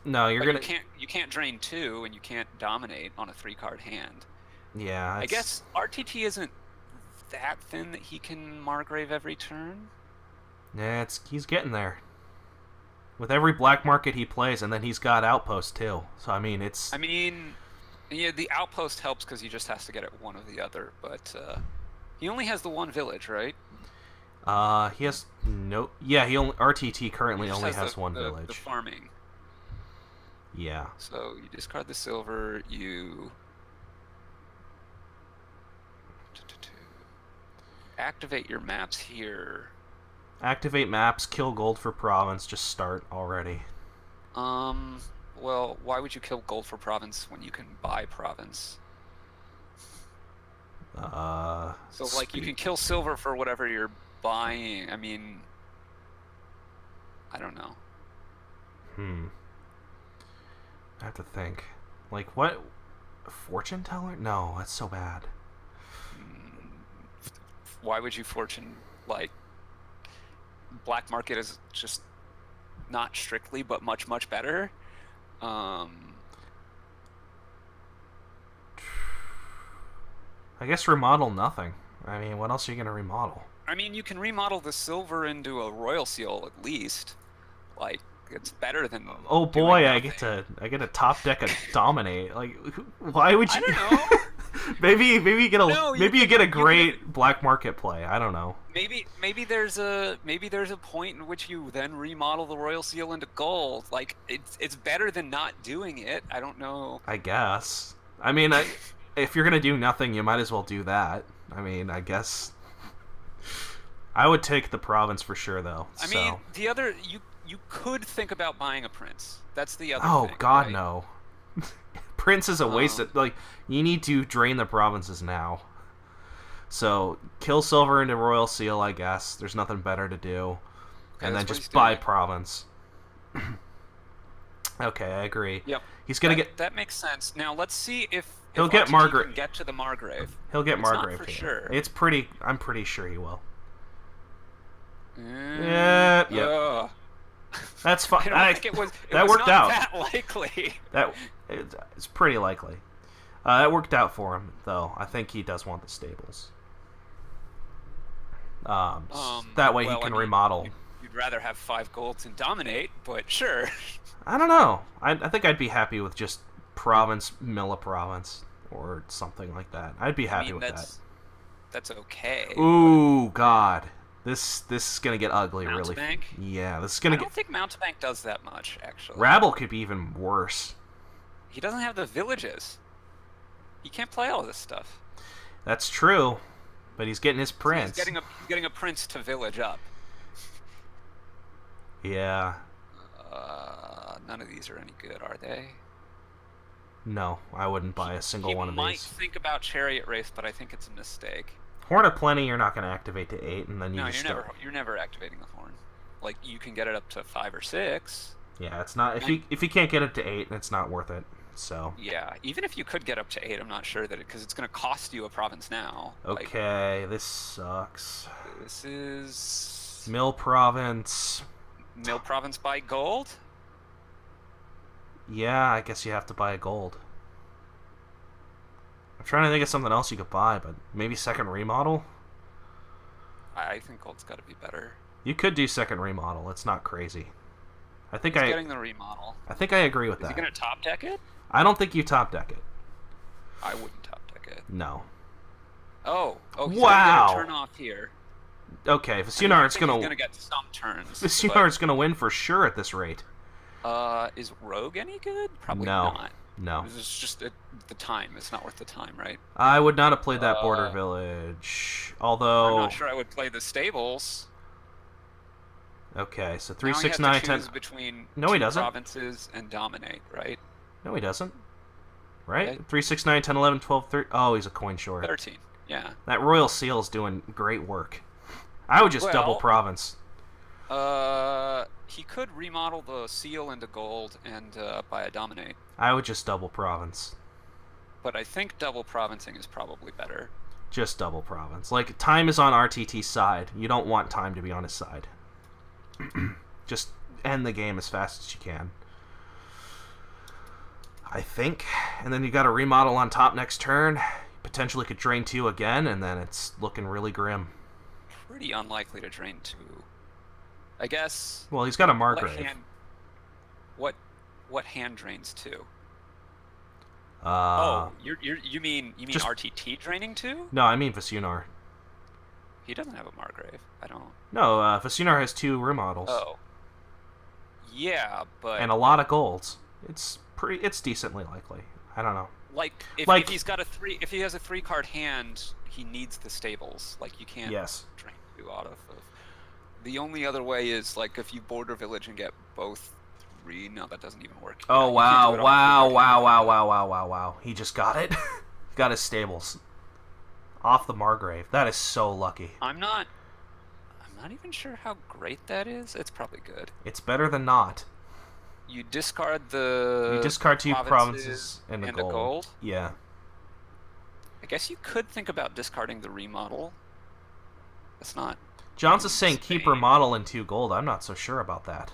Speaker 1: No, you're gonna.
Speaker 2: You can't drain 2, and you can't dominate on a 3-card hand.
Speaker 1: Yeah.
Speaker 2: I guess RTT isn't that thin that he can Margrave every turn.
Speaker 1: Yeah, he's getting there. With every black market he plays, and then he's got Outpost too. So I mean, it's.
Speaker 2: I mean, yeah, the Outpost helps because he just has to get it one or the other. But he only has the 1 village, right?
Speaker 1: He has no. Yeah, RTT currently only has 1 village.
Speaker 2: The farming.
Speaker 1: Yeah.
Speaker 2: So you discard the silver. You activate your maps here.
Speaker 1: Activate maps, kill gold for province, just start already.
Speaker 2: Well, why would you kill gold for province when you can buy province? So, like, you can kill silver for whatever you're buying. I mean, I don't know.
Speaker 1: I have to think. Like, what? Fortune teller? No, that's so bad.
Speaker 2: Why would you fortune, like... Black market is just not strictly, but much, much better.
Speaker 1: I guess remodel nothing. I mean, what else are you gonna remodel?
Speaker 2: I mean, you can remodel the silver into a royal seal at least. Like, it's better than.
Speaker 1: Oh boy, I get a top deck of dominate. Like, why would you?
Speaker 2: I don't know.
Speaker 1: maybe you get you get a great black market play. I don't know.
Speaker 2: Maybe there's a point in which you then remodel the royal seal into gold. Like, it's better than not doing it. I don't know.
Speaker 1: I guess. I mean, if you're gonna do nothing, you might as well do that. I mean, I guess. I would take the province for sure, though.
Speaker 2: I mean, the other you could think about buying a prince. That's the other thing.
Speaker 1: Oh God,
Speaker 2: right?
Speaker 1: no. Prince is a waste of, like, you need to drain the provinces now. So kill silver into royal seal, I guess. There's nothing better to do.
Speaker 2: Okay,
Speaker 1: and then just buy province. Okay, I agree.
Speaker 2: Yep.
Speaker 1: He's gonna get.
Speaker 2: That makes sense. Now let's see if
Speaker 1: he'll get
Speaker 2: RTT
Speaker 1: Margrave.
Speaker 2: can get to the Margrave.
Speaker 1: He'll get Margrave
Speaker 2: for sure.
Speaker 1: It's pretty. I'm pretty sure he will. Yeah. That's fine.
Speaker 2: I don't think it was.
Speaker 1: That worked out.
Speaker 2: That likely.
Speaker 1: It's pretty likely. That worked out for him, though. I think he does want the stables. That way he can remodel.
Speaker 2: You'd rather have 5 golds and dominate, but sure.
Speaker 1: I don't know. I think I'd be happy with just province, mill a province, or something like that. I'd be happy with that.
Speaker 2: That's okay.
Speaker 1: Ooh, God. This is gonna get ugly, really.
Speaker 2: Mountebank?
Speaker 1: Yeah, this is gonna get.
Speaker 2: I don't think Mountebank does that much, actually.
Speaker 1: Rabble could be even worse.
Speaker 2: He doesn't have the villages. He can't play all this stuff.
Speaker 1: That's true, but he's getting his prince.
Speaker 2: So he's getting a prince to village up.
Speaker 1: Yeah.
Speaker 2: None of these are any good, are they?
Speaker 1: No, I wouldn't buy a single one of these.
Speaker 2: He might think about Chariot Race, but I think it's a mistake.
Speaker 1: Horn of Plenty, you're not going to activate to 8, and then you
Speaker 2: you're never activating the horn. Like, you can get it up to 5 or 6.
Speaker 1: Yeah, it's not if you can't get it to 8, it's not worth it. So
Speaker 2: yeah, even if you could get up to 8, I'm not sure that because it's going to cost you a province now.
Speaker 1: Okay, this sucks.
Speaker 2: This is
Speaker 1: Mill province.
Speaker 2: Mill province by gold.
Speaker 1: Yeah, I guess you have to buy a gold. I'm trying to think of something else you could buy, but maybe second remodel.
Speaker 2: I think gold's got to be better.
Speaker 1: You could do second remodel. It's not crazy. I think
Speaker 2: He's getting the remodel.
Speaker 1: I think I agree with that.
Speaker 2: Is he going to top deck it?
Speaker 1: I don't think you top deck it.
Speaker 2: I wouldn't top deck it.
Speaker 1: No.
Speaker 2: Oh, he's
Speaker 1: wow.
Speaker 2: going to turn off here.
Speaker 1: Okay, Vsiewnar is going
Speaker 2: to get some turns.
Speaker 1: Vsiewnar is going to win for sure at this rate.
Speaker 2: Is Rogue any good? Probably
Speaker 1: no.
Speaker 2: not.
Speaker 1: No.
Speaker 2: It's just the time. It's not worth the time, right?
Speaker 1: I would not have played that border village. Although
Speaker 2: I'm not sure I would play the stables.
Speaker 1: Okay, so 3,
Speaker 2: now
Speaker 1: 6,
Speaker 2: he
Speaker 1: 9,
Speaker 2: has to
Speaker 1: 10.
Speaker 2: choose between
Speaker 1: No, he doesn't.
Speaker 2: provinces and dominate, right?
Speaker 1: No, he doesn't. Right?
Speaker 2: Okay.
Speaker 1: 3, 6, 9, 10, 11, 12, 13. Oh, he's a coin short.
Speaker 2: 13. Yeah.
Speaker 1: That Royal Seal is doing great work. I would just double province.
Speaker 2: He could remodel the seal into gold and buy a dominate.
Speaker 1: I would just double province.
Speaker 2: But I think double provincing is probably better.
Speaker 1: Just double province. Like, time is on RTT's side. You don't want time to be on his side. Just end the game as fast as you can. I think. And then you got a remodel on top next turn. Potentially could drain 2 again, and then it's looking really grim.
Speaker 2: Pretty unlikely to drain 2. I guess.
Speaker 1: Well, he's got a Margrave.
Speaker 2: What hand drains 2? You mean just, RTT draining 2?
Speaker 1: No, I mean Vsiewnar.
Speaker 2: He doesn't have a Margrave. I don't.
Speaker 1: No, Vsiewnar has 2 remodels.
Speaker 2: Oh. Yeah, but
Speaker 1: and a lot of golds. It's decently likely. I don't know.
Speaker 2: Like if he's got if he has a 3-card hand, he needs the stables. Like you can't drain 2 out of. The only other way is like if you border village and get both 3. No, that doesn't even work.
Speaker 1: Oh wow! He just got it. Got his stables off the Margrave. That is so lucky.
Speaker 2: I'm not even sure how great that is. It's probably good.
Speaker 1: It's better than not.
Speaker 2: You discard 2
Speaker 1: provinces and a
Speaker 2: gold.
Speaker 1: Yeah.
Speaker 2: I guess you could think about discarding the remodel. That's not.
Speaker 1: John's is saying keep remodel and 2 gold. I'm not so sure about that.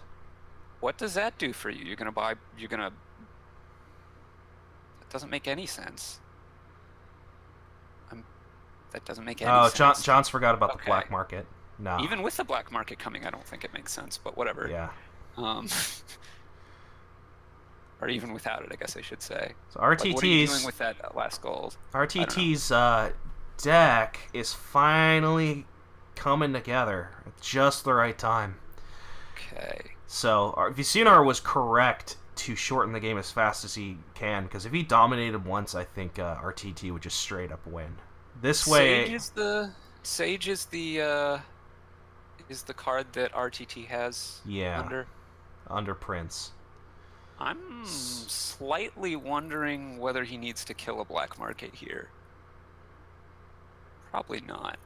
Speaker 2: What does that do for you? It doesn't make any sense. That doesn't make any sense.
Speaker 1: John's forgot about the black market. No.
Speaker 2: Even with the black market coming, I don't think it makes sense, but whatever.
Speaker 1: Yeah.
Speaker 2: Or even without it, I guess I should say.
Speaker 1: So RTT's...
Speaker 2: Like, what are you doing with that last gold?
Speaker 1: RTT's deck is finally coming together at just the right time.
Speaker 2: Okay.
Speaker 1: So Vsiewnar was correct to shorten the game as fast as he can, because if he dominated once, I think RTT would just straight up win. This way...
Speaker 2: Sage is the card that RTT has
Speaker 1: under Prince.
Speaker 2: I'm slightly wondering whether he needs to kill a black market here. Probably not.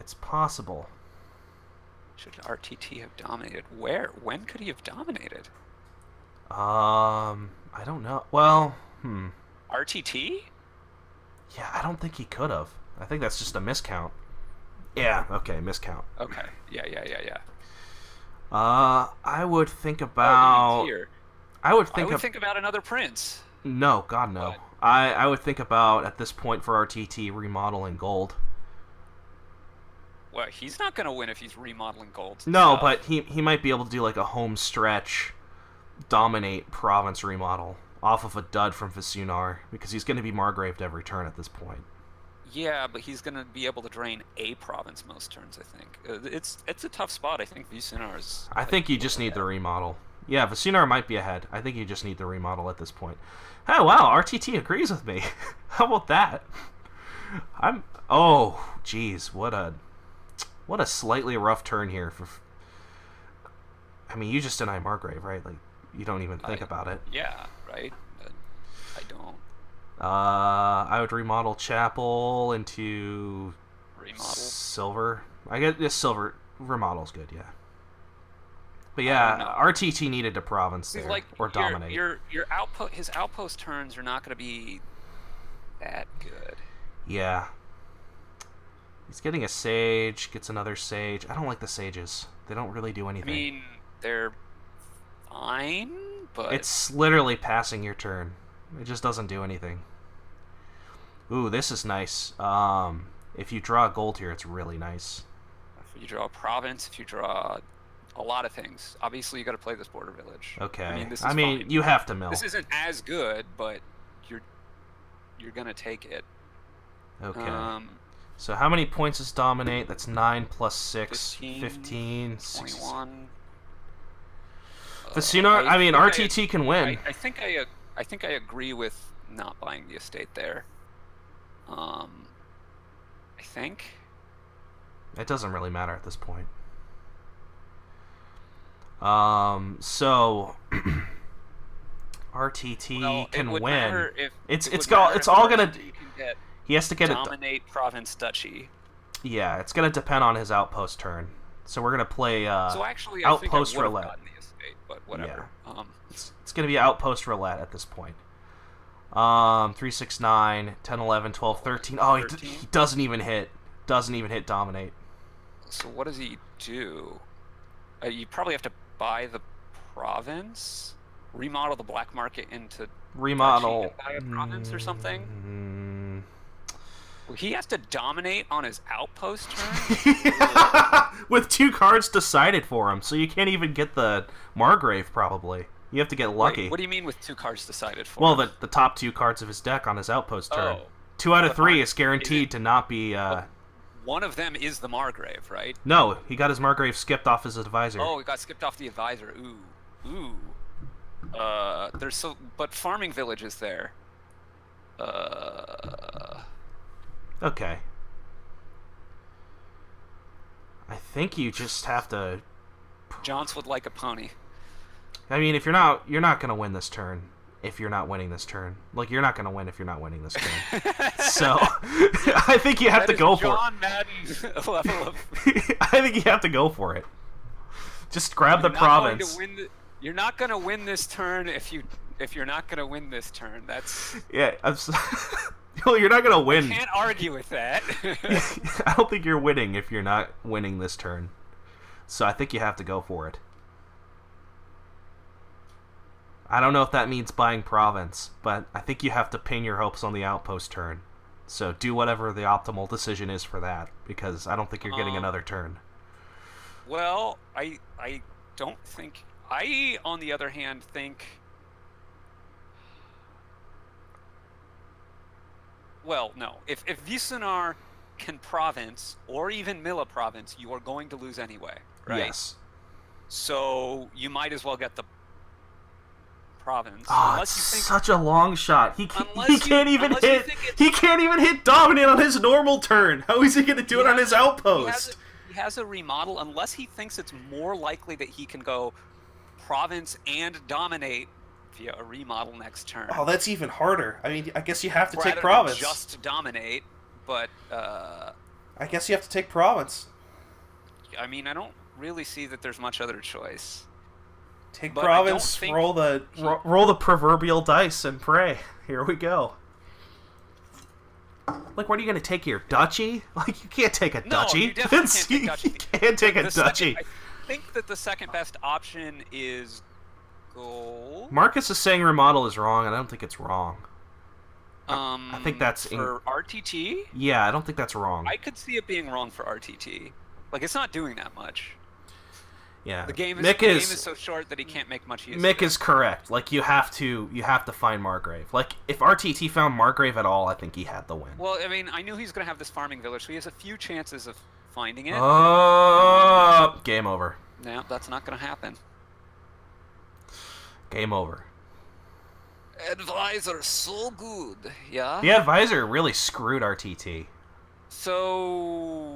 Speaker 1: It's possible.
Speaker 2: Should RTT have dominated? Where? When could he have dominated?
Speaker 1: I don't know. Well,
Speaker 2: RTT?
Speaker 1: Yeah, I don't think he could have. I think that's just a miscount. Yeah, okay, miscount.
Speaker 2: Okay. Yeah.
Speaker 1: I would think about...
Speaker 2: here.
Speaker 1: I would
Speaker 2: think about another Prince.
Speaker 1: No, God, no.
Speaker 2: What?
Speaker 1: I would think about, at this point for RTT, remodeling gold.
Speaker 2: Well, he's not going to win if he's remodeling gold.
Speaker 1: No, but he might be able to do like a home stretch, dominate province remodel off of a dud from Vsiewnar, because he's going to be Margraved every turn at this point.
Speaker 2: Yeah, but he's going to be able to drain a province most turns, I think. It's a tough spot. I think Vsiewnar is...
Speaker 1: I think you just need the remodel. Yeah, Vsiewnar might be ahead. I think you just need the remodel at this point. Oh, wow, RTT agrees with me. How about that? Oh, jeez, what a slightly rough turn here. I mean, you just deny Margrave, right? Like, you don't even think about it.
Speaker 2: Yeah, right? But I don't.
Speaker 1: I would remodel Chapel into...
Speaker 2: Remodel?
Speaker 1: Silver. I guess silver. Remodel's good, yeah. But yeah, RTT needed to province there,
Speaker 2: like,
Speaker 1: or dominate.
Speaker 2: Your outpost, his outpost turns are not going to be that good.
Speaker 1: Yeah. He's getting a sage, gets another sage. I don't like the sages. They don't really do anything.
Speaker 2: I mean, they're fine, but...
Speaker 1: It's literally passing your turn. It just doesn't do anything. Ooh, this is nice. If you draw a gold here, it's really nice.
Speaker 2: If you draw a province, if you draw a lot of things. Obviously, you got to play this border village.
Speaker 1: Okay.
Speaker 2: I mean, this is
Speaker 1: fine. You have to mill.
Speaker 2: This isn't as good, but you're gonna take it.
Speaker 1: Okay. So how many points is dominate? That's 9 plus 6, 15
Speaker 2: 21.
Speaker 1: Vsiewnar, I mean, RTT can win.
Speaker 2: I think I agree with not buying the estate there. I think.
Speaker 1: It doesn't really matter at this point. So RTT can win. It's all gonna. He has to get
Speaker 2: dominate province duchy.
Speaker 1: Yeah, it's gonna depend on his outpost turn. So we're gonna play
Speaker 2: so actually,
Speaker 1: outpost
Speaker 2: I
Speaker 1: roulette.
Speaker 2: Gotten the estate, but whatever.
Speaker 1: Yeah. It's gonna be outpost roulette at this point. 3, 6, 9, 10, 11, 12, 13. Oh, 13. He doesn't even hit. Doesn't even hit dominate.
Speaker 2: So what does he do? You probably have to buy the province, remodel the black market into
Speaker 1: remodel
Speaker 2: buy a province or something. Well, he has to dominate on his outpost turn
Speaker 1: with 2 cards decided for him, so you can't even get the Margrave. Probably you have to get lucky.
Speaker 2: Wait, what do you mean with 2 cards decided for?
Speaker 1: Well, the top 2 cards of his deck on his outpost turn. 2 out of 3 is guaranteed to not be.
Speaker 2: One of them is the Margrave, right?
Speaker 1: No, he got his Margrave skipped off his advisor.
Speaker 2: Oh, he got skipped off the advisor. Ooh. But farming village is there.
Speaker 1: Okay. I think you just have to.
Speaker 2: Johns would like a pony.
Speaker 1: I mean, if you're not gonna win this turn. If you're not winning this turn, like you're not gonna win if you're not winning this turn. So, I think you have to go for it.
Speaker 2: John Madden's level of.
Speaker 1: I think you have to go for it. Just grab the province.
Speaker 2: You're not gonna win this turn if you're not gonna win this turn. That's.
Speaker 1: Yeah, well, you're not gonna win.
Speaker 2: I can't argue with that.
Speaker 1: I don't think you're winning if you're not winning this turn. So I think you have to go for it. I don't know if that means buying province, but I think you have to pin your hopes on the outpost turn. So do whatever the optimal decision is for that, because I don't think you're getting another turn.
Speaker 2: Well, I don't think... I, on the other hand, think... Well, no. If Vsiewnar can province, or even mill a province, you are going to lose anyway, right?
Speaker 1: Yes.
Speaker 2: So you might as well get the province.
Speaker 1: Oh, it's such a long shot. He can't even hit dominate on his normal turn. How is he going to do it on his outpost?
Speaker 2: He has a remodel unless he thinks it's more likely that he can go province and dominate via a remodel next turn.
Speaker 1: Oh, that's even harder. I mean, I guess you have to take province.
Speaker 2: Just to dominate, but
Speaker 1: I guess you have to take province.
Speaker 2: I mean, I don't really see that there's much other choice.
Speaker 1: Take province, roll the proverbial dice, and pray. Here we go. Like, what are you going to take here? Duchy? Like, you can't take a duchy.
Speaker 2: You definitely can't take duchy.
Speaker 1: You can't take a duchy.
Speaker 2: I think that the second best option is gold.
Speaker 1: Marcus is saying remodel is wrong, and I don't think it's wrong. I think that's...
Speaker 2: For RTT?
Speaker 1: Yeah, I don't think that's wrong.
Speaker 2: I could see it being wrong for RTT. Like, it's not doing that much.
Speaker 1: Yeah,
Speaker 2: the game is so short that he can't make much use of it.
Speaker 1: Mick is correct. Like, you have to find Margrave. Like, if RTT found Margrave at all, I think he had the win.
Speaker 2: Well, I mean, I knew he's going to have this farming village, so he has a few chances of finding it.
Speaker 1: Oh, game over.
Speaker 2: No, that's not going to happen.
Speaker 1: Game over.
Speaker 2: Advisor, so good, yeah?
Speaker 1: The advisor really screwed RTT.
Speaker 2: So...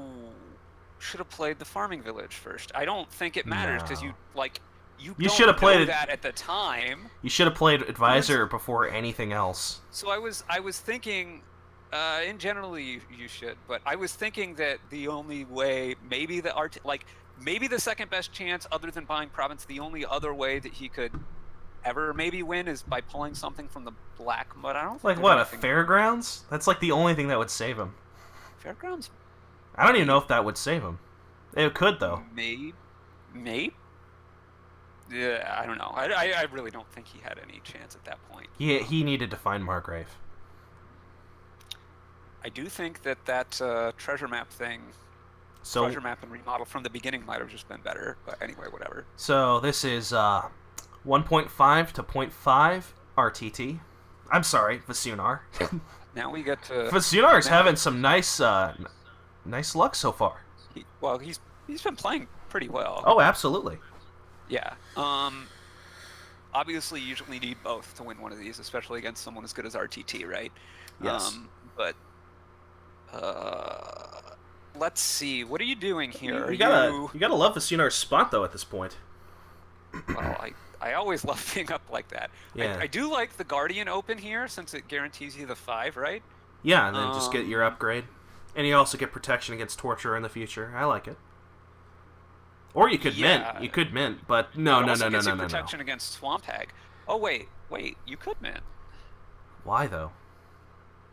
Speaker 2: should have played the farming village first. I don't think it matters because you should have played that at the time.
Speaker 1: You should have played advisor before anything else.
Speaker 2: So I was thinking, in general you should, but I was thinking that the only way maybe maybe the second best chance other than buying province. The only other way that he could ever maybe win is by pulling something from the black, but I don't think
Speaker 1: Like
Speaker 2: there's
Speaker 1: what, a
Speaker 2: anything-
Speaker 1: fairgrounds? That's like the only thing that would save him.
Speaker 2: Fairgrounds?
Speaker 1: I don't even know if that would save him. It could, though.
Speaker 2: Maybe. Yeah, I don't know. I really don't think he had any chance at that point.
Speaker 1: He needed to find Margrave.
Speaker 2: I do think that treasure map thing,
Speaker 1: So,
Speaker 2: treasure map and remodel from the beginning might have just been better. But anyway, whatever.
Speaker 1: So this is 1.5 to 0.5 RTT. I'm sorry, Vsiewnar.
Speaker 2: Now we get to...
Speaker 1: Vsiewnar is having some nice luck so far.
Speaker 2: He's been playing pretty well.
Speaker 1: Oh, absolutely.
Speaker 2: Yeah. Obviously, you usually need both to win one of these, especially against someone as good as RTT, right?
Speaker 1: Yes.
Speaker 2: But let's see. What are you doing here?
Speaker 1: You gotta love Vsiewnar's spot though at this point.
Speaker 2: Well, I always love being up like that.
Speaker 1: Yeah.
Speaker 2: I do like the Guardian open here since it guarantees you the 5, right?
Speaker 1: Yeah, and then just get your upgrade, and you also get protection against torture in the future. I like it. Or you could mint. You could mint, but no.
Speaker 2: Protection against Swamp Hag. Oh wait, you could mint.
Speaker 1: Why though?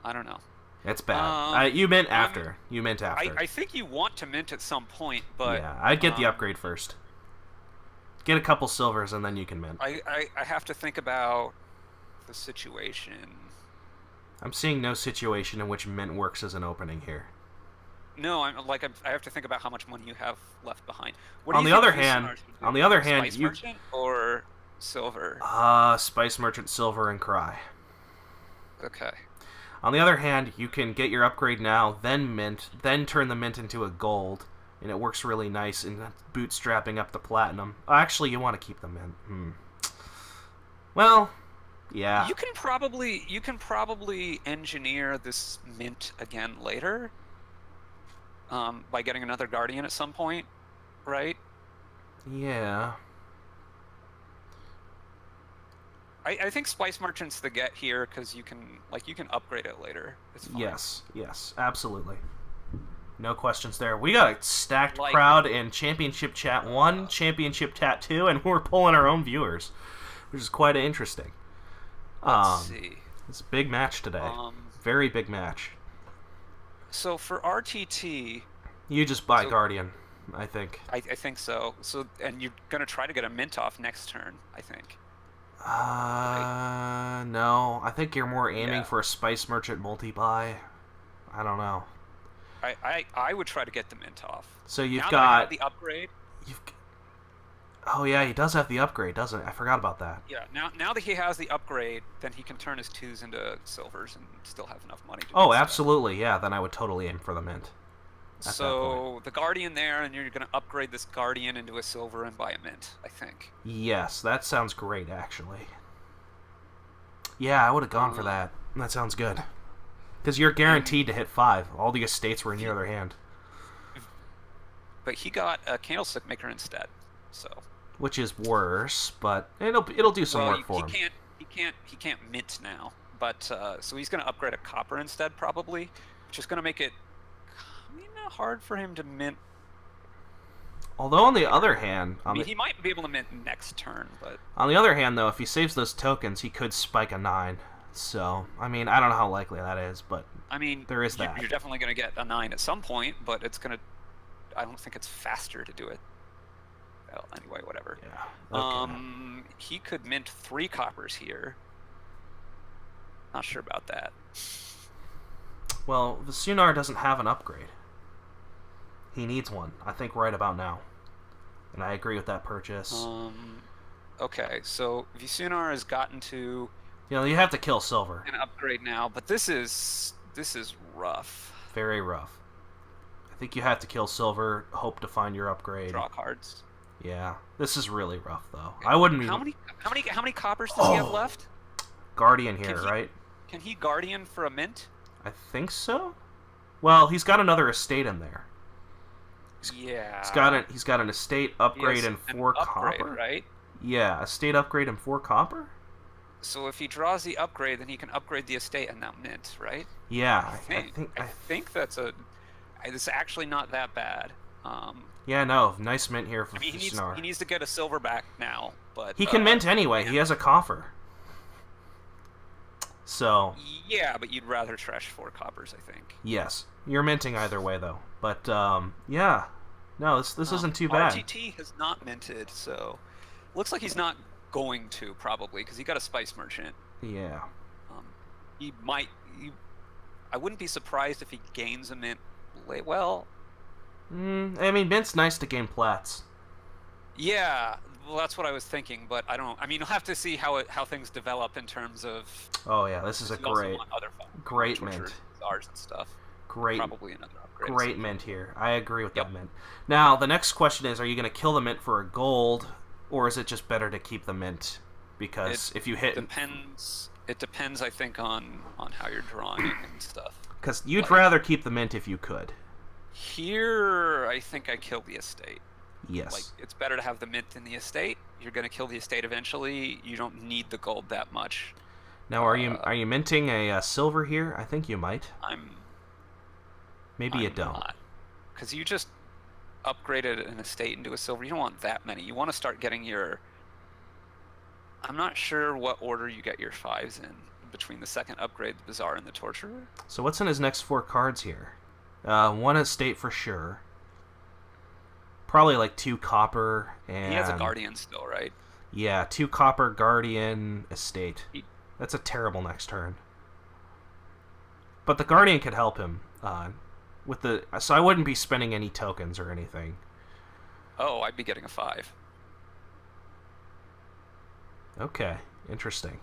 Speaker 2: I don't know.
Speaker 1: It's bad. You mint after. You mint after.
Speaker 2: I think you want to mint at some point, but
Speaker 1: yeah, I'd get the upgrade first. Get a couple silvers and then you can mint.
Speaker 2: I have to think about the situation.
Speaker 1: I'm seeing no situation in which mint works as an opening here.
Speaker 2: No, I have to think about how much money you have left behind.
Speaker 1: On the other hand,
Speaker 2: Spice Merchant or silver?
Speaker 1: Spice Merchant, silver, and cry.
Speaker 2: Okay.
Speaker 1: On the other hand, you can get your upgrade now, then mint, then turn the mint into a gold, and it works really nice in bootstrapping up the platinum. Actually, you want to keep the mint. Well, yeah.
Speaker 2: You can probably engineer this mint again later. By getting another Guardian at some point, right?
Speaker 1: Yeah.
Speaker 2: I think Spice Merchant's the get here because you can upgrade it later. It's fine.
Speaker 1: Yes, absolutely. No questions there. We got a stacked crowd in Championship Chat 1, Championship Chat 2, and we're pulling our own viewers, which is quite interesting.
Speaker 2: Let's see.
Speaker 1: It's a big match today. Very big match.
Speaker 2: So for RTT,
Speaker 1: you just buy Guardian, I think.
Speaker 2: I think so. And you're gonna try to get a mint off next turn, I think.
Speaker 1: No. I think you're more aiming for a Spice Merchant multi-buy. I don't know.
Speaker 2: I would try to get the mint off.
Speaker 1: So you've
Speaker 2: now
Speaker 1: got
Speaker 2: that I have the upgrade.
Speaker 1: Oh yeah, he does have the upgrade, doesn't it? I forgot about that.
Speaker 2: Yeah. Now that he has the upgrade, then he can turn his 2s into silvers and still have enough money to
Speaker 1: Oh, absolutely. Yeah, then I would totally aim for the mint.
Speaker 2: So the Guardian there, and you're going to upgrade this Guardian into a silver and buy a mint, I think.
Speaker 1: Yes, that sounds great, actually. Yeah, I would have gone for that. That sounds good. Because you're guaranteed to hit 5. All the estates were in your other hand.
Speaker 2: But he got a Candlestick Maker instead, so...
Speaker 1: Which is worse, but it'll do some work for him.
Speaker 2: He can't mint now, but so he's going to upgrade a copper instead, probably, which is going to make it hard for him to mint.
Speaker 1: Although on the other hand,
Speaker 2: he might be able to mint next turn, but
Speaker 1: on the other hand, though, if he saves those tokens, he could spike a 9. So I don't know how likely that is, but there is that.
Speaker 2: You're definitely going to get a 9 at some point, but it's going to. I don't think it's faster to do it. Well, anyway, whatever.
Speaker 1: Yeah. Okay.
Speaker 2: He could mint 3 coppers here. Not sure about that.
Speaker 1: Well, Vsiewnar doesn't have an upgrade. He needs one, I think, right about now. And I agree with that purchase.
Speaker 2: Okay, so Vsiewnar has gotten to...
Speaker 1: You have to kill silver.
Speaker 2: An upgrade now, but this is rough.
Speaker 1: Very rough. I think you have to kill silver, hope to find your upgrade.
Speaker 2: Draw cards.
Speaker 1: Yeah, this is really rough though. I wouldn't.
Speaker 2: How many coppers does he have left?
Speaker 1: Guardian here, right?
Speaker 2: Can he Guardian for a mint?
Speaker 1: I think so. Well, he's got another estate in there.
Speaker 2: Yeah.
Speaker 1: He's got an estate upgrade and 4 copper,
Speaker 2: right?
Speaker 1: Yeah, estate upgrade and 4 copper.
Speaker 2: So if he draws the upgrade, then he can upgrade the estate and now mint, right?
Speaker 1: Yeah,
Speaker 2: I think that's it's actually not that bad.
Speaker 1: Yeah, no, nice mint here for
Speaker 2: I mean,
Speaker 1: Vsiewnar.
Speaker 2: he needs to get a silver back now, but
Speaker 1: He can mint anyway.
Speaker 2: yeah.
Speaker 1: He has a coffer. So
Speaker 2: Yeah, but you'd rather trash 4 coppers, I think.
Speaker 1: yes, you're minting either way though. But yeah, no, this isn't too bad.
Speaker 2: RTT has not minted, so looks like he's not going to probably because he got a spice merchant.
Speaker 1: Yeah.
Speaker 2: He might. I wouldn't be surprised if he gains a mint. Well,
Speaker 1: I mean, mint's nice to gain plats.
Speaker 2: yeah. Well, that's what I was thinking, but I don't. I mean, you'll have to see how things develop in terms of.
Speaker 1: Oh yeah, this is a great mint.
Speaker 2: Ours and stuff.
Speaker 1: Great.
Speaker 2: Probably another upgrade.
Speaker 1: Great mint here. I agree with that mint. Now the next question is: are you going to kill the mint for a gold, or is it just better to keep the mint? Because if you hit,
Speaker 2: depends. It depends, I think, on how you're drawing and stuff.
Speaker 1: Because you'd rather keep the mint if you could.
Speaker 2: Here, I think I kill the estate.
Speaker 1: Yes.
Speaker 2: Like, it's better to have the mint in the estate. You're going to kill the estate eventually. You don't need the gold that much.
Speaker 1: Now, are you minting a silver here? I think you might. Maybe you don't.
Speaker 2: Because you just upgraded an estate into a silver. You don't want that many. You want to start getting your... I'm not sure what order you get your 5s in between the second upgrade, the Bazaar, and the Torturer.
Speaker 1: So what's in his next 4 cards here? 1 estate for sure. Probably like 2 copper and...
Speaker 2: He has a Guardian still, right?
Speaker 1: Yeah, 2 copper, Guardian, estate. That's a terrible next turn. But the Guardian could help him. With the so I wouldn't be spending any tokens or anything.
Speaker 2: Oh, I'd be getting a 5.
Speaker 1: Okay, interesting.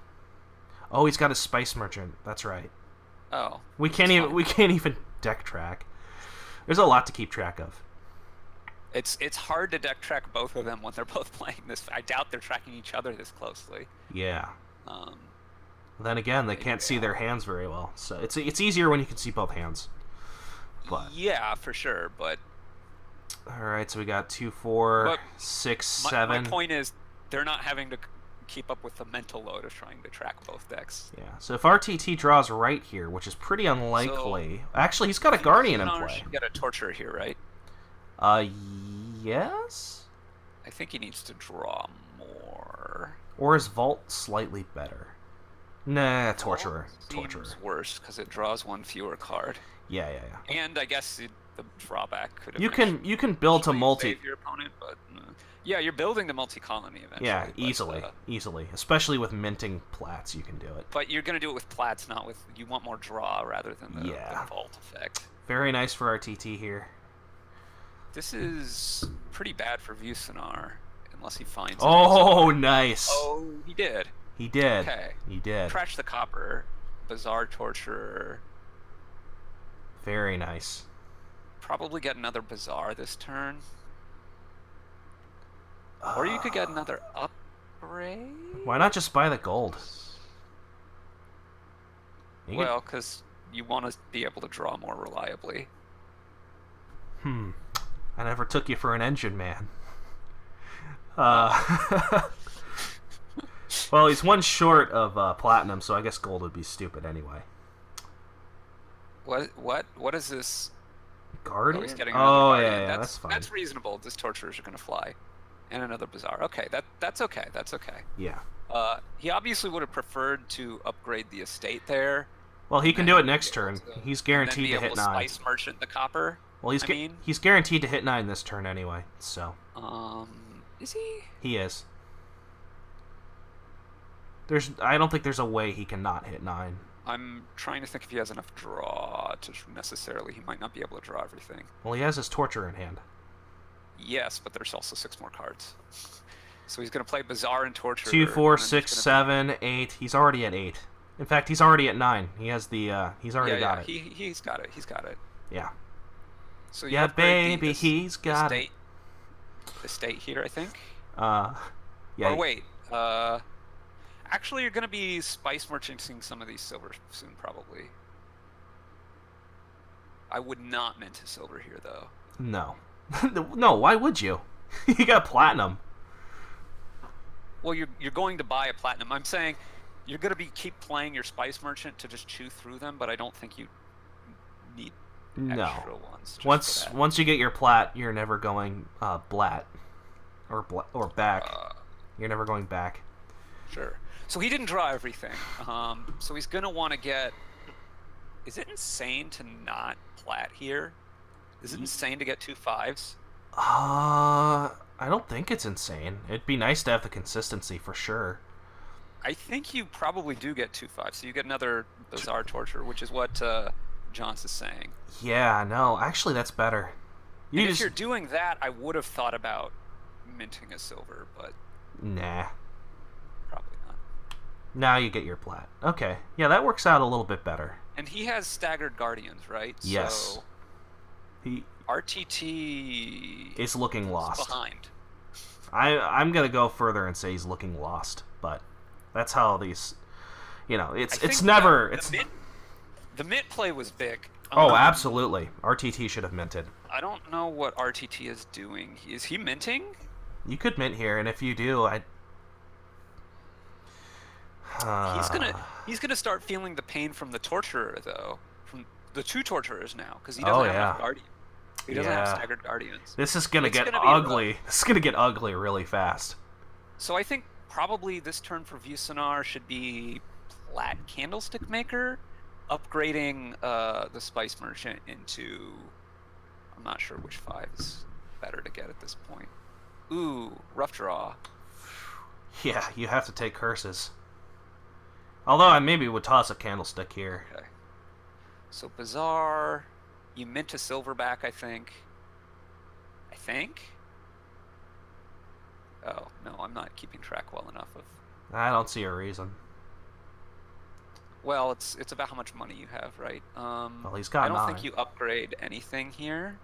Speaker 1: Oh, he's got a spice merchant. That's right.
Speaker 2: Oh,
Speaker 1: we can't even deck track. There's a lot to keep track of.
Speaker 2: It's hard to deck track both of them when they're both playing this. I doubt they're tracking each other this closely.
Speaker 1: Yeah. Then again, they can't see their hands very well, so it's easier when you can see both hands. But
Speaker 2: yeah, for sure. But
Speaker 1: all right, so we got 2, 4, 6, 7.
Speaker 2: My point is, they're not having to keep up with the mental load of trying to track both decks.
Speaker 1: Yeah, so if RTT draws right here, which is pretty unlikely... Actually, he's got a Guardian in play.
Speaker 2: Should get a Torturer here, right?
Speaker 1: Yes?
Speaker 2: I think he needs to draw more.
Speaker 1: Or is Vault slightly better? Nah, Torturer.
Speaker 2: Seems worse, because it draws 1 fewer card.
Speaker 1: Yeah.
Speaker 2: And I guess the drawback could have...
Speaker 1: You can build to multi...
Speaker 2: Save your opponent, but... Yeah, you're building the multi-colony eventually.
Speaker 1: Yeah, easily. Especially with minting plats, you can do it.
Speaker 2: But you're going to do it with plats, not with... You want more draw rather than the vault effect.
Speaker 1: Very nice for RTT here.
Speaker 2: This is pretty bad for Vsiewnar, unless he finds...
Speaker 1: Oh, nice.
Speaker 2: Oh, he did.
Speaker 1: He did.
Speaker 2: Okay.
Speaker 1: He did.
Speaker 2: Trash the copper. Bazaar Torturer.
Speaker 1: Very nice.
Speaker 2: Probably get another Bazaar this turn. Or you could get another upgrade.
Speaker 1: Why not just buy the gold?
Speaker 2: Well, because you want to be able to draw more reliably.
Speaker 1: I never took you for an engine man. Well, he's 1 short of platinum, so I guess gold would be stupid anyway.
Speaker 2: What is this?
Speaker 1: Guardian?
Speaker 2: Oh, he's getting another Guardian.
Speaker 1: Yeah, that's fine.
Speaker 2: That's reasonable. This Torturers are going to fly. And another Bazaar. Okay, that's okay. That's okay.
Speaker 1: Yeah.
Speaker 2: He obviously would have preferred to upgrade the estate there.
Speaker 1: Well, he can do it next turn. He's guaranteed to hit 9.
Speaker 2: Spice merchant the copper.
Speaker 1: Well, he's guaranteed to hit 9 this turn anyway. So.
Speaker 2: Is he?
Speaker 1: He is. I don't think there's a way he can not hit 9.
Speaker 2: I'm trying to think if he has enough draw to necessarily. He might not be able to draw everything.
Speaker 1: Well, he has his Torture in hand.
Speaker 2: Yes, but there's also 6 more cards. So he's going to play Bazaar and Torture.
Speaker 1: 2, 4, 6, 7, 8. He's already at 8. In fact, he's already at 9. He has the. He's already got it.
Speaker 2: He's got it. He's got it.
Speaker 1: Yeah.
Speaker 2: So
Speaker 1: yeah, baby, he's got it.
Speaker 2: Estate here, I think.
Speaker 1: Yeah.
Speaker 2: Or wait. Actually, you're going to be spice merchanting some of these silver soon, probably. I would not mint a silver here, though.
Speaker 1: No. No, why would you? You got platinum.
Speaker 2: Well, you're going to buy a platinum. I'm saying you're going to keep playing your spice merchant to just chew through them, but I don't think you need
Speaker 1: No.
Speaker 2: extra ones.
Speaker 1: Once you get your plat, you're never going blat or back. You're never going back.
Speaker 2: Sure. So he didn't draw everything. So he's gonna want to get. Is it insane to not plat here? Is it insane to get 2 5s?
Speaker 1: I don't think it's insane. It'd be nice to have the consistency for sure.
Speaker 2: I think you probably do get 2 5s, so you get another Bizarre Torture, which is what Johns is saying.
Speaker 1: Yeah, no, actually that's better.
Speaker 2: If you're doing that, I would have thought about minting a silver, but
Speaker 1: nah.
Speaker 2: Probably not.
Speaker 1: Now you get your plat. Okay, yeah, that works out a little bit better.
Speaker 2: And he has staggered Guardians, right?
Speaker 1: Yes.
Speaker 2: So
Speaker 1: he
Speaker 2: RTT
Speaker 1: is looking lost.
Speaker 2: Behind.
Speaker 1: I'm gonna go further and say he's looking lost, but that's how these, it's never.
Speaker 2: The mint play was big.
Speaker 1: Oh, absolutely. RTT should have minted.
Speaker 2: I don't know what RTT is doing. Is he minting?
Speaker 1: You could mint here, and if you do,
Speaker 2: He's gonna start feeling the pain from the torturer, though, from the 2 torturers now, because he doesn't have enough guardians. He doesn't have staggered guardians.
Speaker 1: This is gonna get ugly. This is gonna get ugly really fast.
Speaker 2: So I think probably this turn for Vsiewnar should be Plat Candlestick Maker, upgrading the Spice Merchant into. I'm not sure which 5 is better to get at this point. Ooh, rough draw.
Speaker 1: Yeah, you have to take curses. Although I maybe would toss a candlestick here.
Speaker 2: Okay. So Bizarre, you mint a silverback, I think. Oh, no, I'm not keeping track well enough of.
Speaker 1: I don't see a reason.
Speaker 2: Well, it's about how much money you have, right?
Speaker 1: Well, he's got 9.
Speaker 2: I don't think you upgrade anything here.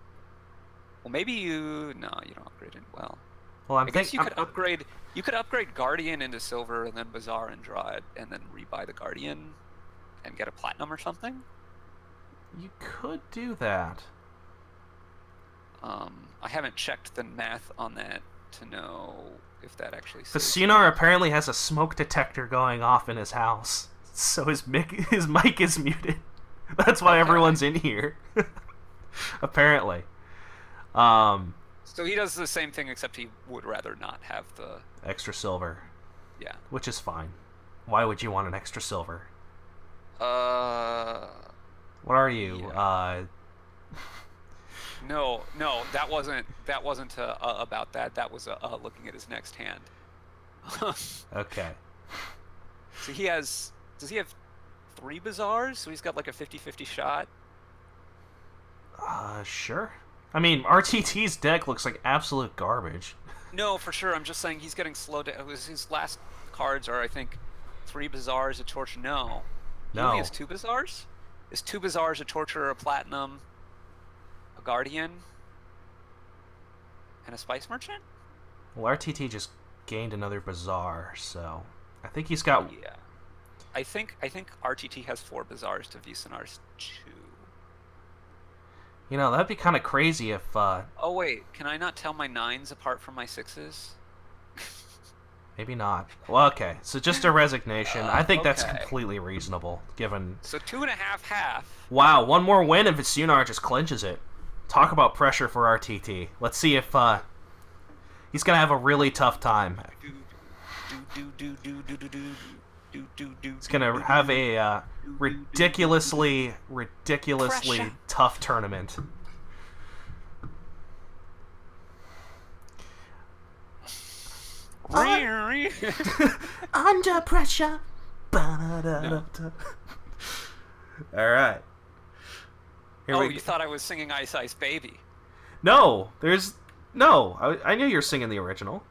Speaker 2: Well, maybe you... No, you don't upgrade it. Well, I guess you could upgrade... You could upgrade Guardian into silver and then Bizarre and draw it and then rebuy the Guardian and get a platinum or something?
Speaker 1: You could do that.
Speaker 2: I haven't checked the math on that to know if that actually...
Speaker 1: Vsiewnar apparently has a smoke detector going off in his house, so his mic is muted. That's why everyone's in here. Apparently.
Speaker 2: So he does the same thing, except he would rather not have the...
Speaker 1: Extra silver.
Speaker 2: Yeah.
Speaker 1: Which is fine. Why would you want an extra silver? What are you?
Speaker 2: Yeah. No, that wasn't about that. That was looking at his next hand.
Speaker 1: Okay.
Speaker 2: So does he have 3 Bizarres? So he's got like a 50-50 shot?
Speaker 1: Sure. I mean, RTT's deck looks like absolute garbage.
Speaker 2: No, for sure. I'm just saying he's getting slowed down. His last cards are, I think, 3 Bizarres, a Torch. No. He only has 2 Bizarres? Is 2 Bizarres, a Torture, a Platinum, a Guardian, and a Spice Merchant?
Speaker 1: Well, RTT just gained another Bizarre, so I think he's got...
Speaker 2: Yeah. I think RTT has 4 Bizarres to Vsiewnar's 2.
Speaker 1: That'd be kind of crazy if...
Speaker 2: Oh, wait. Can I not tell my 9s apart from my 6s?
Speaker 1: Maybe not. Well, okay. So just a resignation. I think that's completely reasonable, given...
Speaker 2: So 2.5 half.
Speaker 1: Wow, one more win if Vsiewnar just clinches it. Talk about pressure for RTT. Let's see if he's going to have a really tough time. He's going to have a ridiculously tough tournament. Under pressure. No. All right.
Speaker 2: You thought I was singing Ice Ice Baby?
Speaker 1: No, I knew you were singing the original.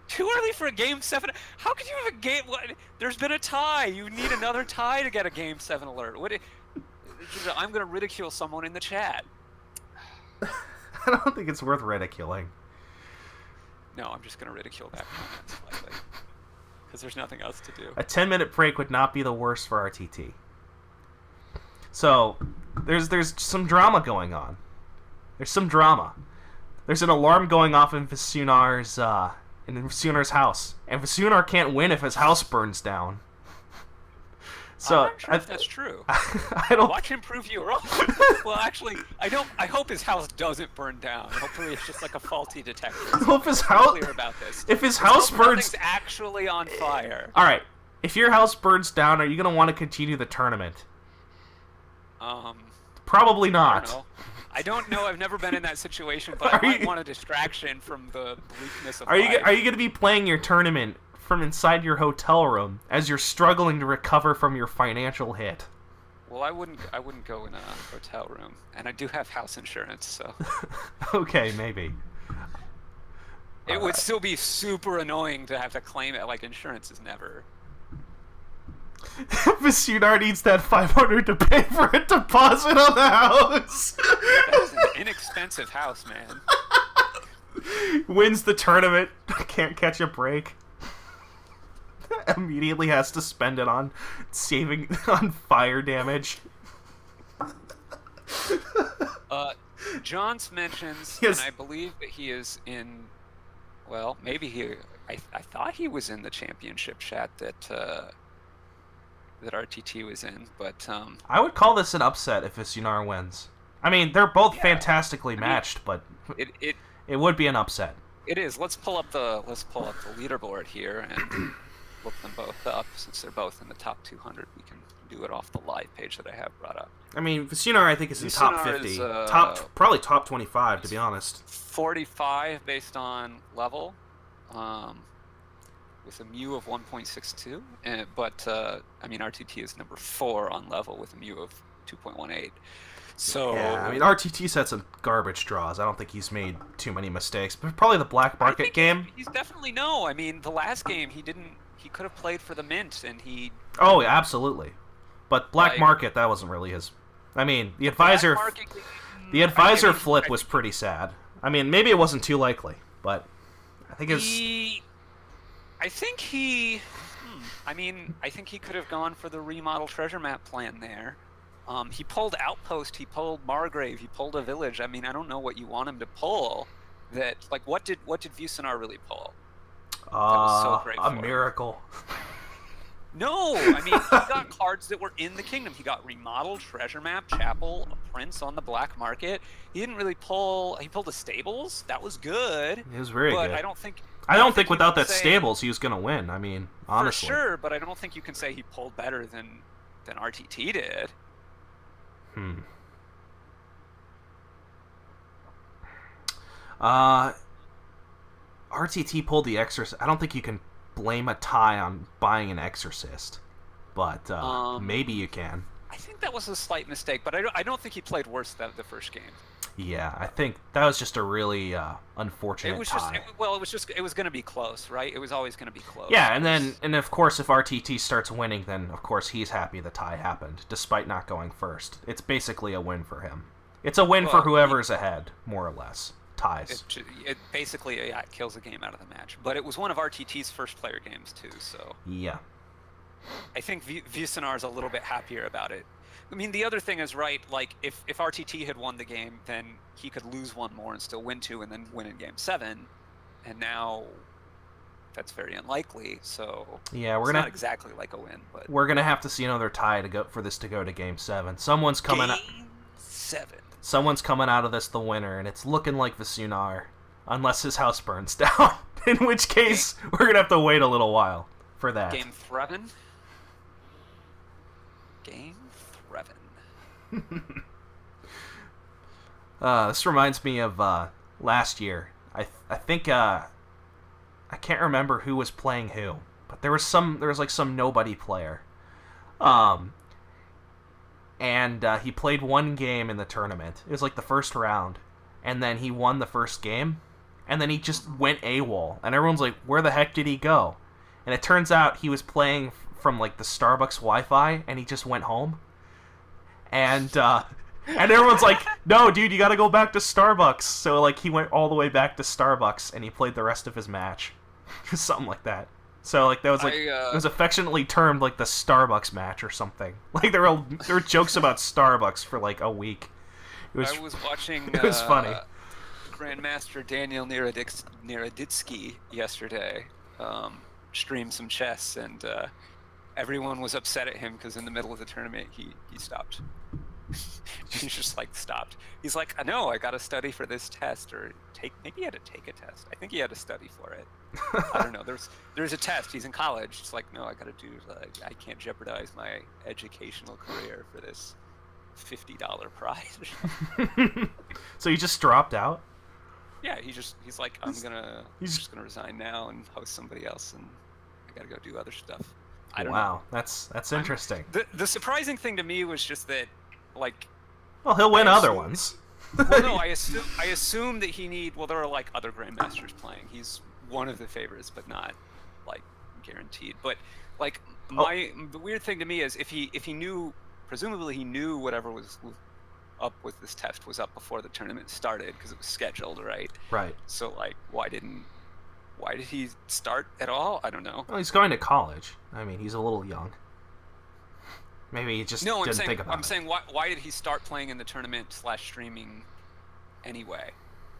Speaker 2: Too early for a Game 7. How could you have a game? What? There's been a tie. You need another tie to get a Game 7 alert. I'm going to ridicule someone in the chat.
Speaker 1: I don't think it's worth ridiculing.
Speaker 2: No, I'm just going to ridicule that comment slightly. Because there's nothing else to do.
Speaker 1: A 10-minute break would not be the worst for RTT. So, there's some drama going on. There's some drama. There's an alarm going off in Vsiewnar's house. And Vsiewnar can't win if his house burns down. So
Speaker 2: I'm not sure if that's true.
Speaker 1: I don't.
Speaker 2: Watch him prove you wrong. Well, actually, I don't. I hope his house doesn't burn down. Hopefully, it's just like a faulty detector.
Speaker 1: I hope his house.
Speaker 2: Clear about this.
Speaker 1: If his house burns,
Speaker 2: nothing's actually on fire.
Speaker 1: All right. If your house burns down, are you gonna want to continue the tournament? Probably not.
Speaker 2: I don't know. I've never been in that situation, but I might want a distraction from the bleakness of
Speaker 1: life.
Speaker 2: Are
Speaker 1: you gonna be playing your tournament from inside your hotel room as you're struggling to recover from your financial hit?
Speaker 2: Well, I wouldn't go in a hotel room, and I do have house insurance, so.
Speaker 1: Okay, maybe.
Speaker 2: It would still be super annoying to have to claim it. Like, insurance is never.
Speaker 1: Vsiewnar needs that 500 to pay for a deposit on the house.
Speaker 2: That is an inexpensive house, man.
Speaker 1: Wins the tournament, can't catch a break. Immediately has to spend it on saving on fire damage.
Speaker 2: Johns mentions,
Speaker 1: yes.
Speaker 2: And I believe that he is in. Well, maybe he. I thought he was in the championship chat that RTT was in, but
Speaker 1: I would call this an upset if Vsiewnar wins. I mean, they're both fantastically matched, but it would be an upset.
Speaker 2: It is. Let's pull up the leaderboard here and look them both up. Since they're both in the top 200, we can do it off the live page that I have brought up.
Speaker 1: I mean, Vsiewnar, I think, is in top 50, probably top 25, to be honest.
Speaker 2: 45 based on level, with a mu of 1.62. But I mean, RTT is number 4 on level with a mu of 2.18. So
Speaker 1: yeah, I mean, RTT's had some garbage draws. I don't think he's made too many mistakes. But probably the black market game.
Speaker 2: He's definitely no. I mean, the last game he didn't. He could have played for the mint, and he.
Speaker 1: Oh, absolutely. But black market, that wasn't really his. I mean, the advisor flip was pretty sad. I mean, maybe it wasn't too likely, but I think it's.
Speaker 2: I think he could have gone for the remodel treasure map plan there. He pulled Outpost, he pulled Margrave, he pulled a village. I mean, I don't know what you want him to pull. That like, what did Vsiewnar really pull? That was so great
Speaker 1: a miracle.
Speaker 2: No, I mean, he got cards that were in the kingdom. He got remodeled, treasure map, chapel, a prince on the black market. He didn't really pull. He pulled the stables. That was good.
Speaker 1: It was very good.
Speaker 2: But I don't think
Speaker 1: without that stables he was gonna win. I mean, honestly.
Speaker 2: For sure, but I don't think you can say he pulled better than RTT did.
Speaker 1: RTT pulled the Exorcist. I don't think you can blame a tie on buying an Exorcist, but maybe you can.
Speaker 2: I think that was a slight mistake, but I don't think he played worse than the first game.
Speaker 1: Yeah, I think that was just a really unfortunate tie.
Speaker 2: It was going to be close, right? It was always going to be close.
Speaker 1: Yeah, and of course, if RTT starts winning, then of course he's happy the tie happened, despite not going first. It's basically a win for him. It's a win for whoever's ahead, more or less. Ties.
Speaker 2: It basically it kills a game out of the match. But it was one of RTT's first player games too, so.
Speaker 1: Yeah.
Speaker 2: I think Vsiewnar is a little bit happier about it. I mean, the other thing is, right, like, if RTT had won the game, then he could lose one more and still win 2 and then win in Game 7. And now that's very unlikely, so
Speaker 1: yeah,
Speaker 2: it's not exactly like a win. But
Speaker 1: we're going to have to see another tie for this to go to Game 7. Someone's coming out of this the winner, and it's looking like Vsiewnar, unless his house burns down, in which case we're going to have to wait a little while for that.
Speaker 2: Game 7? Game 7.
Speaker 1: This reminds me of last year. I think I can't remember who was playing who, but there was like some nobody player, and he played one game in the tournament. It was like the first round, and then he won the first game, and then he just went AWOL, and everyone's like, "Where the heck did he go?" And it turns out he was playing from like the Starbucks Wi-Fi, and he just went home. And everyone's like, "No, dude, you got to go back to Starbucks." So like he went all the way back to Starbucks, and he played the rest of his match, something like that. So like that was like it was affectionately termed like the Starbucks match or something. Like there were jokes about Starbucks for like a week.
Speaker 2: I was watching.
Speaker 1: It was funny.
Speaker 2: Grandmaster Daniel Nieraditsky yesterday stream some chess, and everyone was upset at him because in the middle of the tournament he stopped. He's just like stopped. He's like, I know, I got to study for this test, or maybe he had to take a test. I think he had to study for it. I don't know. There's a test. He's in college. It's like, no, I got to do. I can't jeopardize my educational career for this $50 prize.
Speaker 1: So you just dropped out?
Speaker 2: Yeah, he's like, he's just gonna resign now and host somebody else, and I got to go do other stuff. I don't know.
Speaker 1: Wow, that's interesting.
Speaker 2: The surprising thing to me was just that, like,
Speaker 1: well, he'll win other ones.
Speaker 2: Well, no, I assume that well, there are like other grandmasters playing. He's one of the favorites, but not like guaranteed. But like the weird thing to me is if he knew, presumably he knew whatever was up with this test was up before the tournament started because it was scheduled, right?
Speaker 1: Right.
Speaker 2: So like, why did he start at all? I don't know.
Speaker 1: Well, he's going to college. I mean, he's a little young. Maybe he just didn't think about it.
Speaker 2: I'm saying, why did he start playing in the tournament / streaming anyway?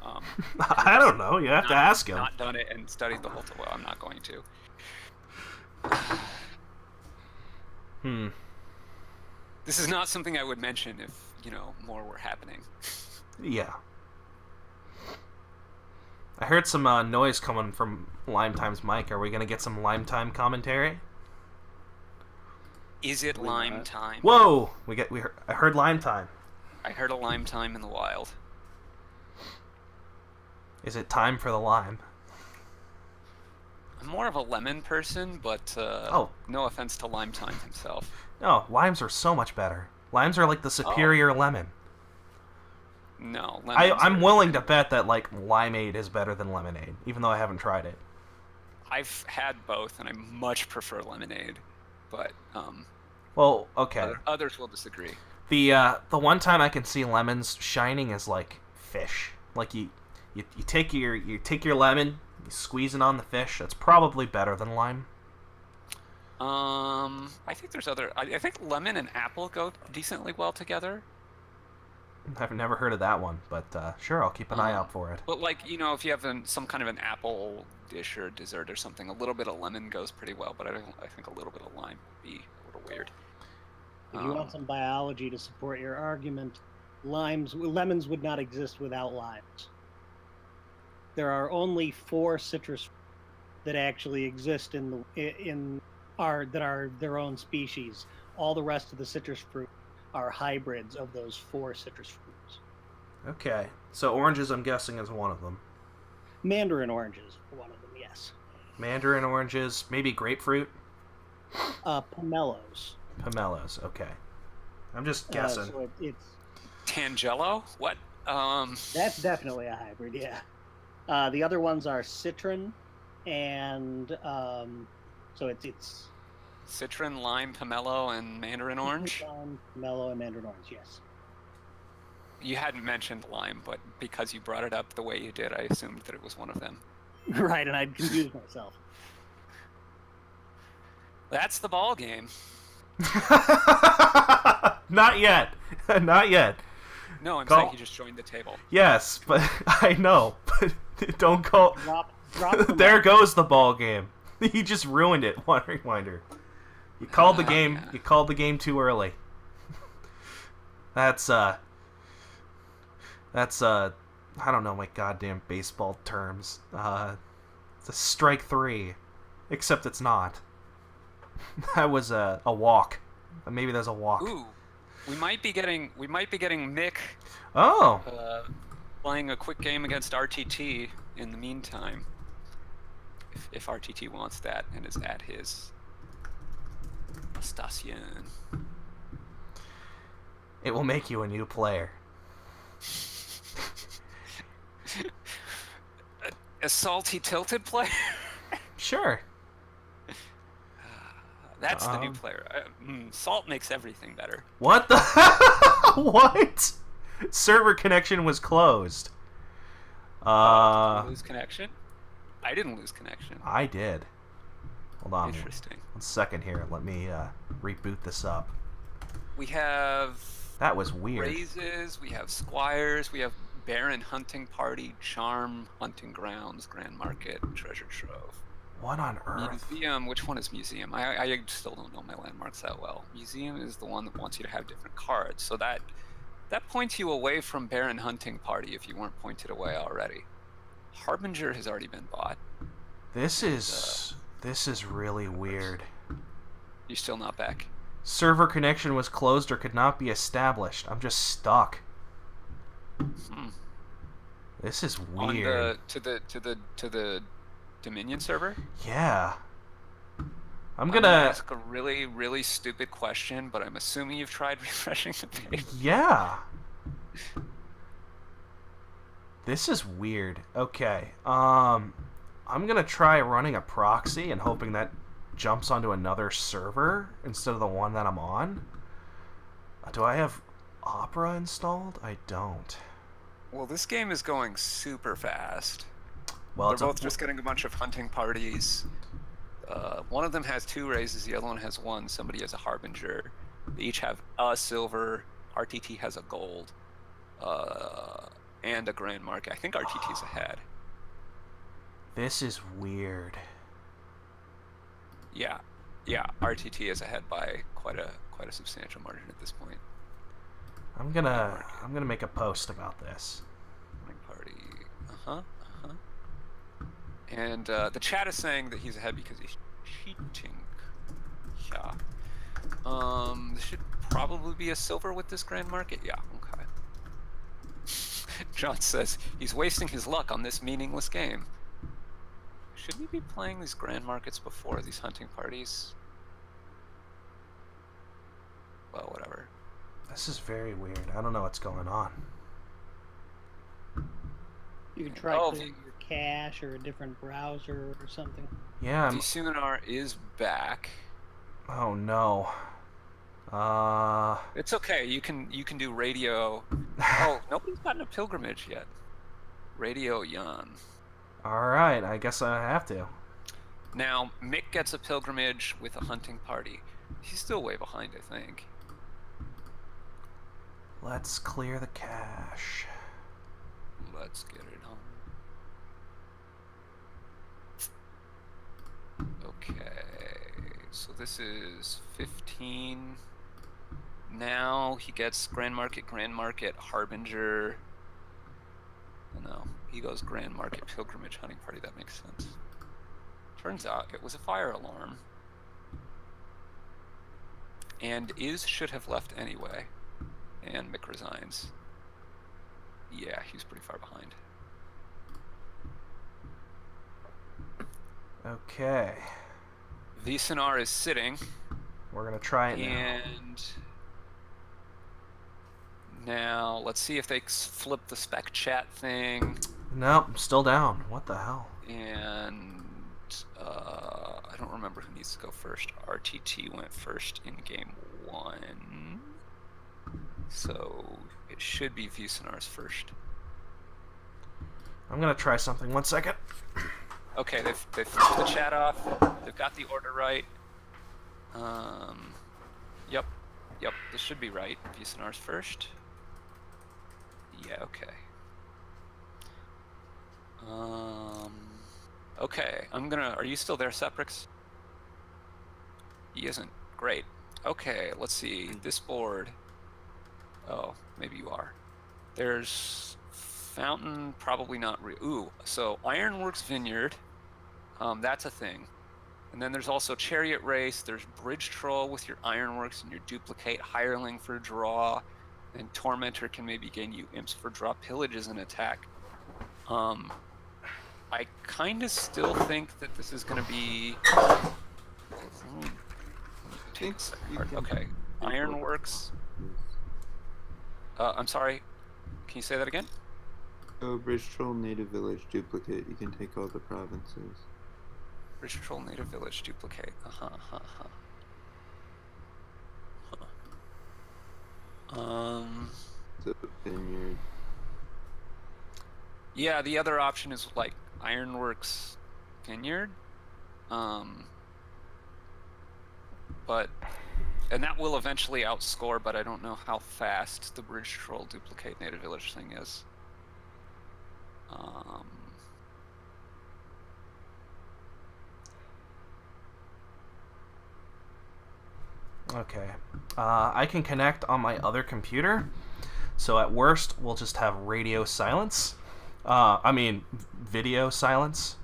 Speaker 1: I don't know. You have to ask him.
Speaker 2: Not done it and studied the whole time. Well, I'm not going to. This is not something I would mention if, more were happening.
Speaker 1: Yeah. I heard some noise coming from Lime Time's mic. Are we going to get some Lime Time commentary?
Speaker 2: Is it Lime Time?
Speaker 1: Whoa! I heard Lime Time.
Speaker 2: I heard a Lime Time in the wild.
Speaker 1: Is it time for the lime?
Speaker 2: I'm more of a lemon person, but no offense to Lime Time himself.
Speaker 1: No, limes are so much better. Limes are like the superior lemon.
Speaker 2: No,
Speaker 1: I'm willing to bet that like limeade is better than lemonade, even though I haven't tried it.
Speaker 2: I've had both, and I much prefer lemonade, but
Speaker 1: well, okay.
Speaker 2: Others will disagree.
Speaker 1: The one time I can see lemons shining is like fish. Like you take your lemon, you squeeze it on the fish. That's probably better than lime.
Speaker 2: I think there's other. I think lemon and apple go decently well together.
Speaker 1: I've never heard of that one, but sure, I'll keep an eye out for it.
Speaker 2: But like, if you have some kind of an apple dish or dessert or something, a little bit of lemon goes pretty well. But I think a little bit of lime would be a little weird.
Speaker 3: If you want some biology to support your argument, lemons would not exist without limes. There are only 4 citrus that actually exist that are their own species. All the rest of the citrus fruit are hybrids of those 4 citrus fruits.
Speaker 1: Okay, so oranges, I'm guessing, is one of them.
Speaker 3: Mandarin oranges are one of them, yes.
Speaker 1: Mandarin oranges, maybe grapefruit?
Speaker 3: Pomelos.
Speaker 1: Pomelos, okay. I'm just guessing.
Speaker 3: So it's
Speaker 2: Tangelo? What?
Speaker 3: That's definitely a hybrid, yeah. The other ones are citron, and so it's
Speaker 2: citron, lime, pomelo, and mandarin orange?
Speaker 3: Lime, pomelo, and mandarin orange, yes.
Speaker 2: You hadn't mentioned lime, but because you brought it up the way you did, I assumed that it was one of them.
Speaker 3: Right, and I'd confused myself.
Speaker 2: That's the ball game.
Speaker 1: Not yet. Not yet.
Speaker 2: No, I'm saying he just joined the table.
Speaker 1: Yes, but I know. But don't call.
Speaker 3: Drop
Speaker 1: there goes the ball game. He just ruined it, WanderingWinder. You called the game. Yeah. You called the game too early. That's I don't know my goddamn baseball terms. It's a strike 3, except it's not. That was a walk. Maybe there's a walk.
Speaker 2: Ooh, we might be getting Mick.
Speaker 1: Oh.
Speaker 2: Playing a quick game against RTT in the meantime. If RTT wants that and is at his station.
Speaker 1: It will make you a new player.
Speaker 2: A salty tilted player?
Speaker 1: Sure.
Speaker 2: That's the new player. Salt makes everything better.
Speaker 1: What the? What? Server connection was closed.
Speaker 2: Did you lose connection? I didn't lose connection.
Speaker 1: I did. Hold on.
Speaker 2: Interesting.
Speaker 1: 1 second here. Let me reboot this up.
Speaker 2: We have...
Speaker 1: That was weird.
Speaker 2: Raises, we have Squires, we have Baron Hunting Party, Charm, Hunting Grounds, Grand Market, Treasure Trove.
Speaker 1: What on earth?
Speaker 2: Museum, which one is museum? I still don't know my landmarks that well. Museum is the one that wants you to have different cards. So that points you away from Baron Hunting Party if you weren't pointed away already. Harbinger has already been bought.
Speaker 1: This is really weird.
Speaker 2: You're still not back.
Speaker 1: Server connection was closed or could not be established. I'm just stuck. This is weird.
Speaker 2: To the Dominion server?
Speaker 1: Yeah. I'm
Speaker 2: gonna
Speaker 1: gonna
Speaker 2: ask a really, really stupid question, but I'm assuming you've tried refreshing the page.
Speaker 1: Yeah. This is weird. Okay. I'm gonna try running a proxy and hoping that jumps onto another server instead of the one that I'm on. Do I have Opera installed? I don't.
Speaker 2: Well, this game is going super fast.
Speaker 1: Well,
Speaker 2: they're both just getting a bunch of hunting parties. One of them has 2 raises, the other one has 1. Somebody has a Harbinger. They each have a silver. RTT has a gold. And a grand market. I think RTT's ahead.
Speaker 1: This is weird.
Speaker 2: Yeah, RTT is ahead by quite a substantial margin at this point.
Speaker 1: I'm gonna make a post about this.
Speaker 2: Party. And the chat is saying that he's ahead because he's cheating. Yeah. This should probably be a silver with this grand market. Yeah. Okay. John says he's wasting his luck on this meaningless game. Should we be playing these grand markets before these hunting parties? Well, whatever.
Speaker 1: This is very weird. I don't know what's going on.
Speaker 3: You can try clearing your cache or a different browser or something.
Speaker 1: Yeah.
Speaker 2: Vsiewnar is back.
Speaker 1: Oh no.
Speaker 2: It's okay. You can do radio. Oh, nobody's gotten a pilgrimage yet. Radio Jan.
Speaker 1: All right. I guess I have to.
Speaker 2: Now Mick gets a pilgrimage with a hunting party. He's still way behind, I think.
Speaker 1: Let's clear the cache.
Speaker 2: Let's get it on. Okay, so this is 15. Now he gets Grand Market, Harbinger. Oh no, he goes Grand Market, Pilgrimage, Hunting Party. That makes sense. Turns out it was a fire alarm. And should have left anyway. And Mick resigns. Yeah, he's pretty far behind.
Speaker 1: Okay.
Speaker 2: Vsiewnar is sitting.
Speaker 1: We're gonna try it now.
Speaker 2: And now let's see if they flip the spec chat thing.
Speaker 1: Nope, I'm still down. What the hell?
Speaker 2: And I don't remember who needs to go first. RTT went first in game 1. So it should be Vsiewnar's first.
Speaker 1: I'm gonna try something. 1 second.
Speaker 2: Okay, they've flipped the chat off. They've got the order right. Yep, this should be right. Vsiewnar's first. Yeah, okay. Okay, are you still there, Seprix? He isn't. Great. Okay, let's see. This board. Oh, maybe you are. There's Fountain, probably not ooh, so Ironworks Vineyard. That's a thing. And then there's also Chariot Race, there's Bridge Troll with your Ironworks and your Duplicate, Hireling for draw, and Tormentor can maybe gain you Imps for draw, Pillage as an attack. I kind of still think that this is going to be... Okay, Ironworks. I'm sorry, can you say that again?
Speaker 4: Oh, Bridge Troll, Native Village, Duplicate. You can take all the provinces.
Speaker 2: Bridge Troll, Native Village, Duplicate.
Speaker 4: So, Vineyard.
Speaker 2: Yeah, the other option is like Ironworks Vineyard. And that will eventually outscore, but I don't know how fast the Bridge Troll Duplicate Native Village thing is.
Speaker 1: Okay. I can connect on my other computer, so at worst we'll just have radio silence. I mean, video silence.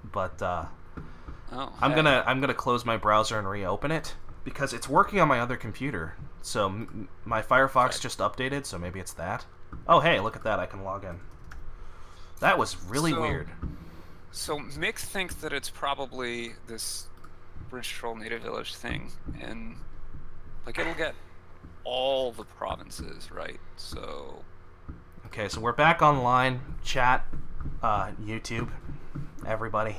Speaker 1: But I'm gonna close my browser and reopen it because it's working on my other computer. So my Firefox just updated, so maybe it's that. Oh, hey, look at that! I can log in. That was really weird.
Speaker 2: So Mick thinks that it's probably this Bridge Troll Native Village thing, and like it'll get all the provinces, right? So.
Speaker 1: Okay, so we're back online. Chat, YouTube, everybody.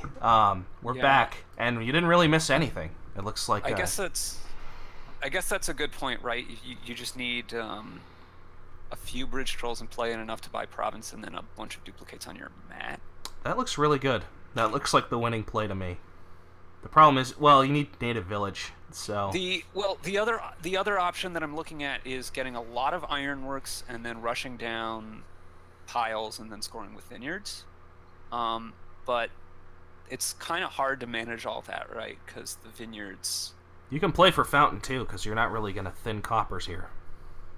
Speaker 1: We're back, and you didn't really miss anything. It looks like.
Speaker 2: I guess that's a good point, right? You just need a few bridge trolls in play and enough to buy province, and then a bunch of duplicates on your mat.
Speaker 1: That looks really good. That looks like the winning play to me. The problem is, well, you need native village. So
Speaker 2: the other option that I'm looking at is getting a lot of ironworks and then rushing down piles and then scoring with vineyards. But it's kind of hard to manage all that, right? Because the vineyards.
Speaker 1: You can play for Fountain too, because you're not really going to thin coppers here.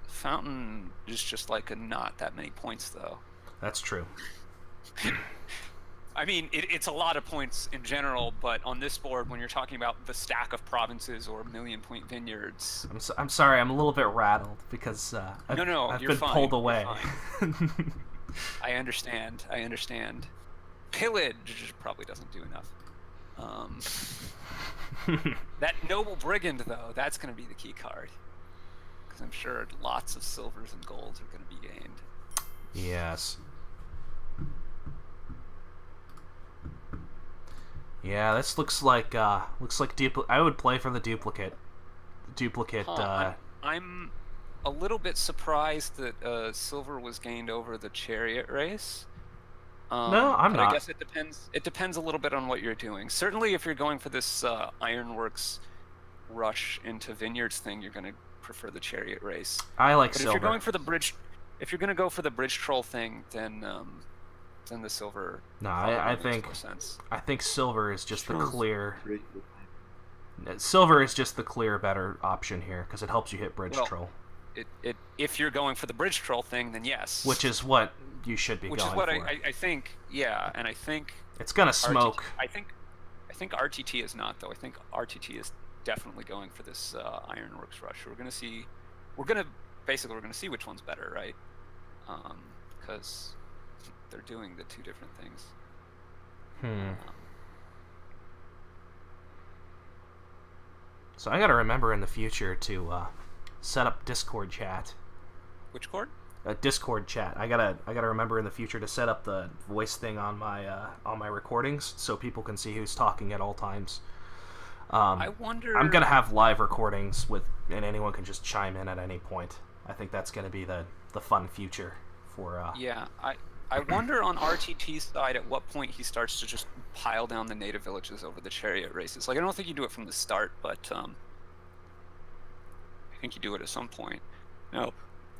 Speaker 2: Fountain is just like not that many points, though.
Speaker 1: That's true.
Speaker 2: I mean, it's a lot of points in general, but on this board, when you're talking about the stack of provinces or million-point vineyards...
Speaker 1: I'm sorry, I'm a little bit rattled, because I've been pulled away.
Speaker 2: I understand. Pillage probably doesn't do enough. That Noble Brigand, though, that's going to be the key card. Because I'm sure lots of silvers and golds are going to be gained.
Speaker 1: Yes. Yeah, this looks like I would play for the duplicate.
Speaker 2: I'm a little bit surprised that silver was gained over the chariot race.
Speaker 1: No, I'm not.
Speaker 2: I guess it depends. It depends a little bit on what you're doing. Certainly, if you're going for this ironworks rush into vineyards thing, you're going to prefer the chariot race.
Speaker 1: I like
Speaker 2: but
Speaker 1: silver.
Speaker 2: If you're going for the bridge, if you're going to go for the bridge troll thing, then the silver.
Speaker 1: No, I think
Speaker 2: more sense.
Speaker 1: I think silver is just the clear. Silver is just the clear better option here because it helps you hit bridge troll.
Speaker 2: If you're going for the bridge troll thing, then yes.
Speaker 1: Which is what you should be
Speaker 2: going
Speaker 1: for.
Speaker 2: Which is what I think. Yeah, and I think
Speaker 1: it's gonna smoke.
Speaker 2: I think RTT is not, though. I think RTT is definitely going for this ironworks rush. We're gonna see which one's better, right? Because they're doing the two different things.
Speaker 1: So I gotta remember in the future to set up Discord chat.
Speaker 2: Which cord?
Speaker 1: Discord chat. I gotta remember in the future to set up the voice thing on my recordings so people can see who's talking at all times.
Speaker 2: I wonder.
Speaker 1: I'm gonna have live recordings and anyone can just chime in at any point. I think that's gonna be the fun future for.
Speaker 2: Yeah, I wonder on RTT's side at what point he starts to just pile down the native villages over the chariot races. Like I don't think you do it from the start, but I think you do it at some point. No.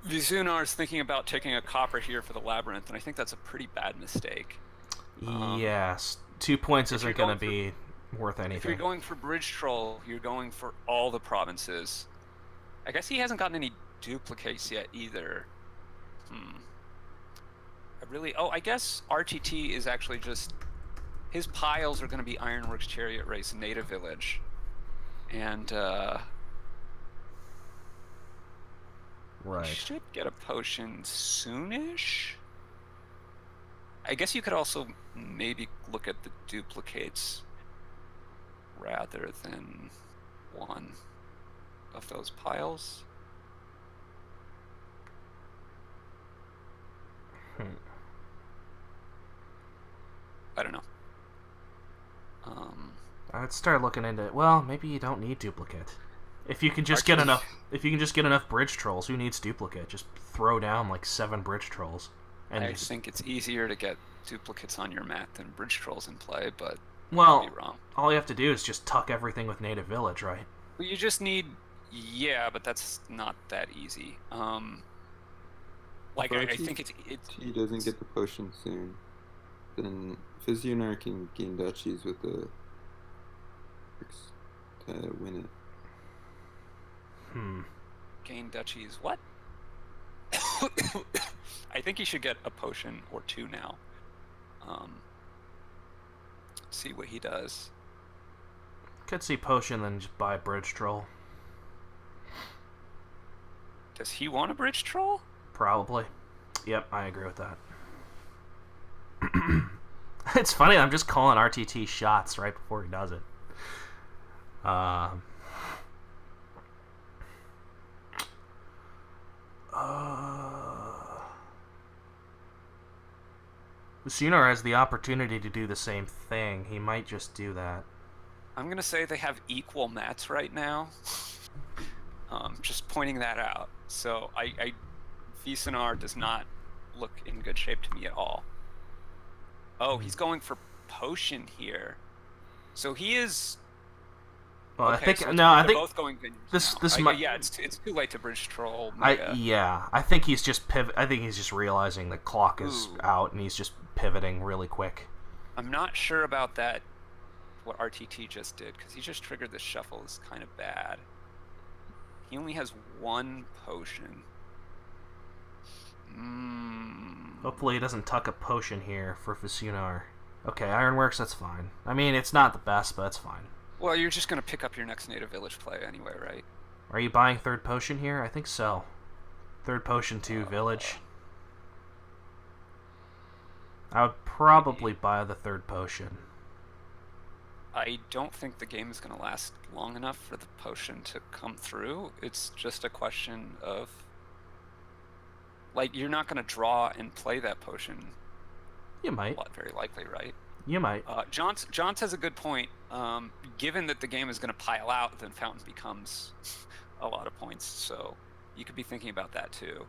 Speaker 2: Vsiewnar is thinking about taking a copper here for the labyrinth, and I think that's a pretty bad mistake.
Speaker 1: Yes, 2 points isn't going to be worth anything.
Speaker 2: If you're going for bridge troll, you're going for all the provinces. I guess he hasn't gotten any duplicates yet either. I guess RTT is actually just his piles are going to be Ironworks, Chariot Race, and Native Village, and
Speaker 1: right.
Speaker 2: Should get a potion soonish. I guess you could also maybe look at the duplicates rather than one of those piles. I don't know.
Speaker 1: I would start looking into it. Well, maybe you don't need duplicate. If you can just get enough bridge trolls, who needs duplicate? Just throw down like 7 bridge trolls. And
Speaker 2: I think it's easier to get duplicates on your mat than bridge trolls in play, but
Speaker 1: well,
Speaker 2: I'd be wrong.
Speaker 1: All you have to do is just tuck everything with native village, right?
Speaker 2: Well, you just need, but that's not that easy. I think it's
Speaker 4: he doesn't get the potion soon, then Vsiewnar can gain duchies with the to win it.
Speaker 2: Gain duchies. What? I think he should get a potion or two now. See what he does.
Speaker 1: Could see potion, then just buy bridge troll.
Speaker 2: Does he want a bridge troll?
Speaker 1: Probably. Yep, I agree with that. It's funny, I'm just calling RTT shots right before he does it. Vsiewnar has the opportunity to do the same thing. He might just do that.
Speaker 2: I'm going to say they have equal mats right now. Just pointing that out. So Vsiewnar does not look in good shape to me at all. Oh, he's going for potion here. So he is.
Speaker 1: Well,
Speaker 2: okay,
Speaker 1: I think
Speaker 2: so
Speaker 1: I think
Speaker 2: both going vineyards
Speaker 1: this
Speaker 2: now.
Speaker 1: might.
Speaker 2: Yeah, it's too late to bridge troll.
Speaker 1: I think he's just I think he's just realizing the clock is out and he's just pivoting really quick.
Speaker 2: I'm not sure about that. What RTT just did, because he just triggered the shuffle is kind of bad. He only has one potion.
Speaker 1: Hopefully he doesn't tuck a potion here for Vsiewnar. Okay, Ironworks, that's fine. I mean, it's not the best, but that's fine.
Speaker 2: Well, you're just going to pick up your next native village play anyway, right?
Speaker 1: Are you buying third potion here? I think so. Third potion to village. I would probably buy the third potion.
Speaker 2: I don't think the game is going to last long enough for the potion to come through. It's just a question of... Like, you're not going to draw and play that potion.
Speaker 1: You might.
Speaker 2: Very likely, right?
Speaker 1: You might.
Speaker 2: Johns has a good point. Given that the game is going to pile out, then Fountain becomes a lot of points. So you could be thinking about that too.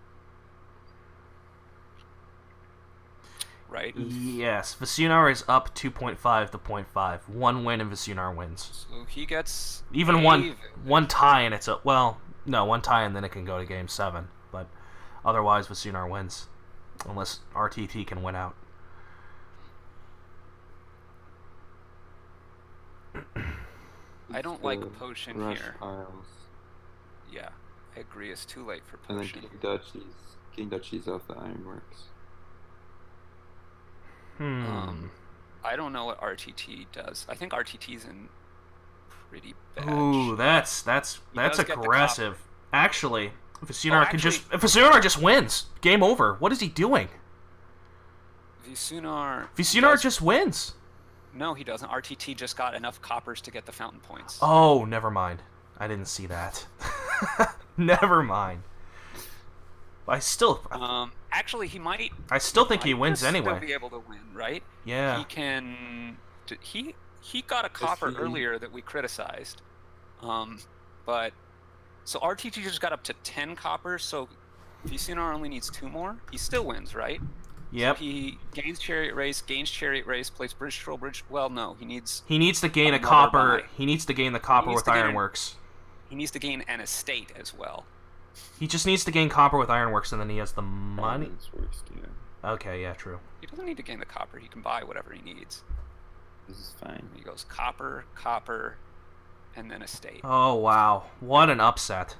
Speaker 2: Right?
Speaker 1: Yes. Vsiewnar is up 2.5 to 0.5. One win and Vsiewnar wins.
Speaker 2: So he gets...
Speaker 1: Even one tie and it's a... Well, no, one tie and then it can go to game 7. But otherwise, Vsiewnar wins. Unless RTT can win out.
Speaker 2: I don't like a potion
Speaker 4: rush
Speaker 2: here.
Speaker 4: piles.
Speaker 2: Yeah, I agree. It's too late for
Speaker 4: And then
Speaker 2: potion.
Speaker 4: King Duchies off the Ironworks.
Speaker 2: I don't know what RTT does. I think RTT's in pretty bad
Speaker 1: Ooh,
Speaker 2: shape.
Speaker 1: that's
Speaker 2: does get the
Speaker 1: aggressive. Actually, Vsiewnar can
Speaker 2: actually-
Speaker 1: just... Vsiewnar just wins. Game over. What is he doing? Vsiewnar just wins.
Speaker 2: No, he doesn't. RTT just got enough coppers to get the fountain points.
Speaker 1: Oh, never mind. I didn't see that. Never mind.
Speaker 2: Actually, he might.
Speaker 1: I still think he wins
Speaker 2: still
Speaker 1: anyway.
Speaker 2: Be able to win, right?
Speaker 1: Yeah.
Speaker 2: He can. He got a copper earlier that we criticized, but so RTT just got up to 10 coppers. So Vsiewnar only needs 2 more. He still wins, right?
Speaker 1: Yep.
Speaker 2: So he gains chariot race, plays bridge troll, Well, no, he needs.
Speaker 1: He needs to gain a
Speaker 2: another
Speaker 1: copper.
Speaker 2: buy.
Speaker 1: He needs to gain the copper
Speaker 2: needs
Speaker 1: with
Speaker 2: to gain
Speaker 1: Ironworks.
Speaker 2: He needs to gain an estate as well.
Speaker 1: He just needs to gain copper with Ironworks, and then he has the money.
Speaker 4: Ironworks, yeah.
Speaker 1: Okay, yeah, true.
Speaker 2: He doesn't need to gain the copper. He can buy whatever he needs.
Speaker 4: This is fine.
Speaker 2: He goes copper, and then estate.
Speaker 1: Oh, wow. What an upset.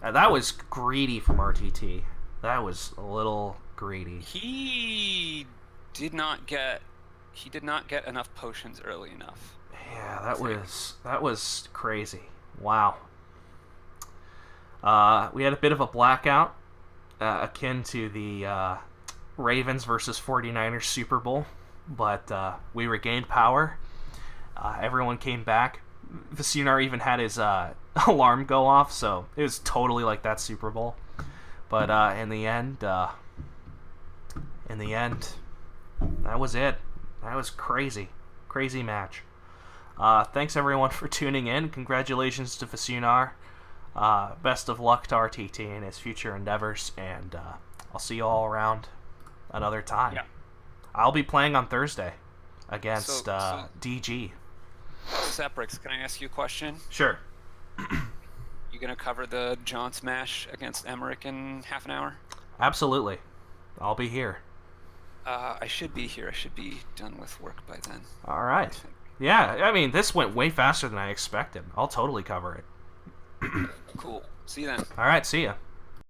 Speaker 1: That was greedy from RTT. That was a little greedy.
Speaker 2: He did not get enough potions early enough.
Speaker 1: Yeah, that was crazy. Wow. We had a bit of a blackout, akin to the Ravens versus 49ers Super Bowl, but we regained power. Everyone came back. Vsiewnar even had his alarm go off, so it was totally like that Super Bowl. But in the end, that was it. That was crazy match. Thanks everyone for tuning in. Congratulations to Vsiewnar. Best of luck to RTT in his future endeavors, and I'll see you all around another time.
Speaker 2: Yeah.
Speaker 1: I'll be playing on Thursday against
Speaker 2: So-
Speaker 1: DG.
Speaker 2: Seprix, can I ask you a question?
Speaker 1: Sure.
Speaker 2: You gonna cover the John Smash against Emmerich in half an hour?
Speaker 1: Absolutely. I'll be here.
Speaker 2: I should be here. I should be done with work by then.
Speaker 1: All right. Yeah, I mean, this went way faster than I expected. I'll totally cover it.
Speaker 2: Cool. See you then.
Speaker 1: All right, see ya.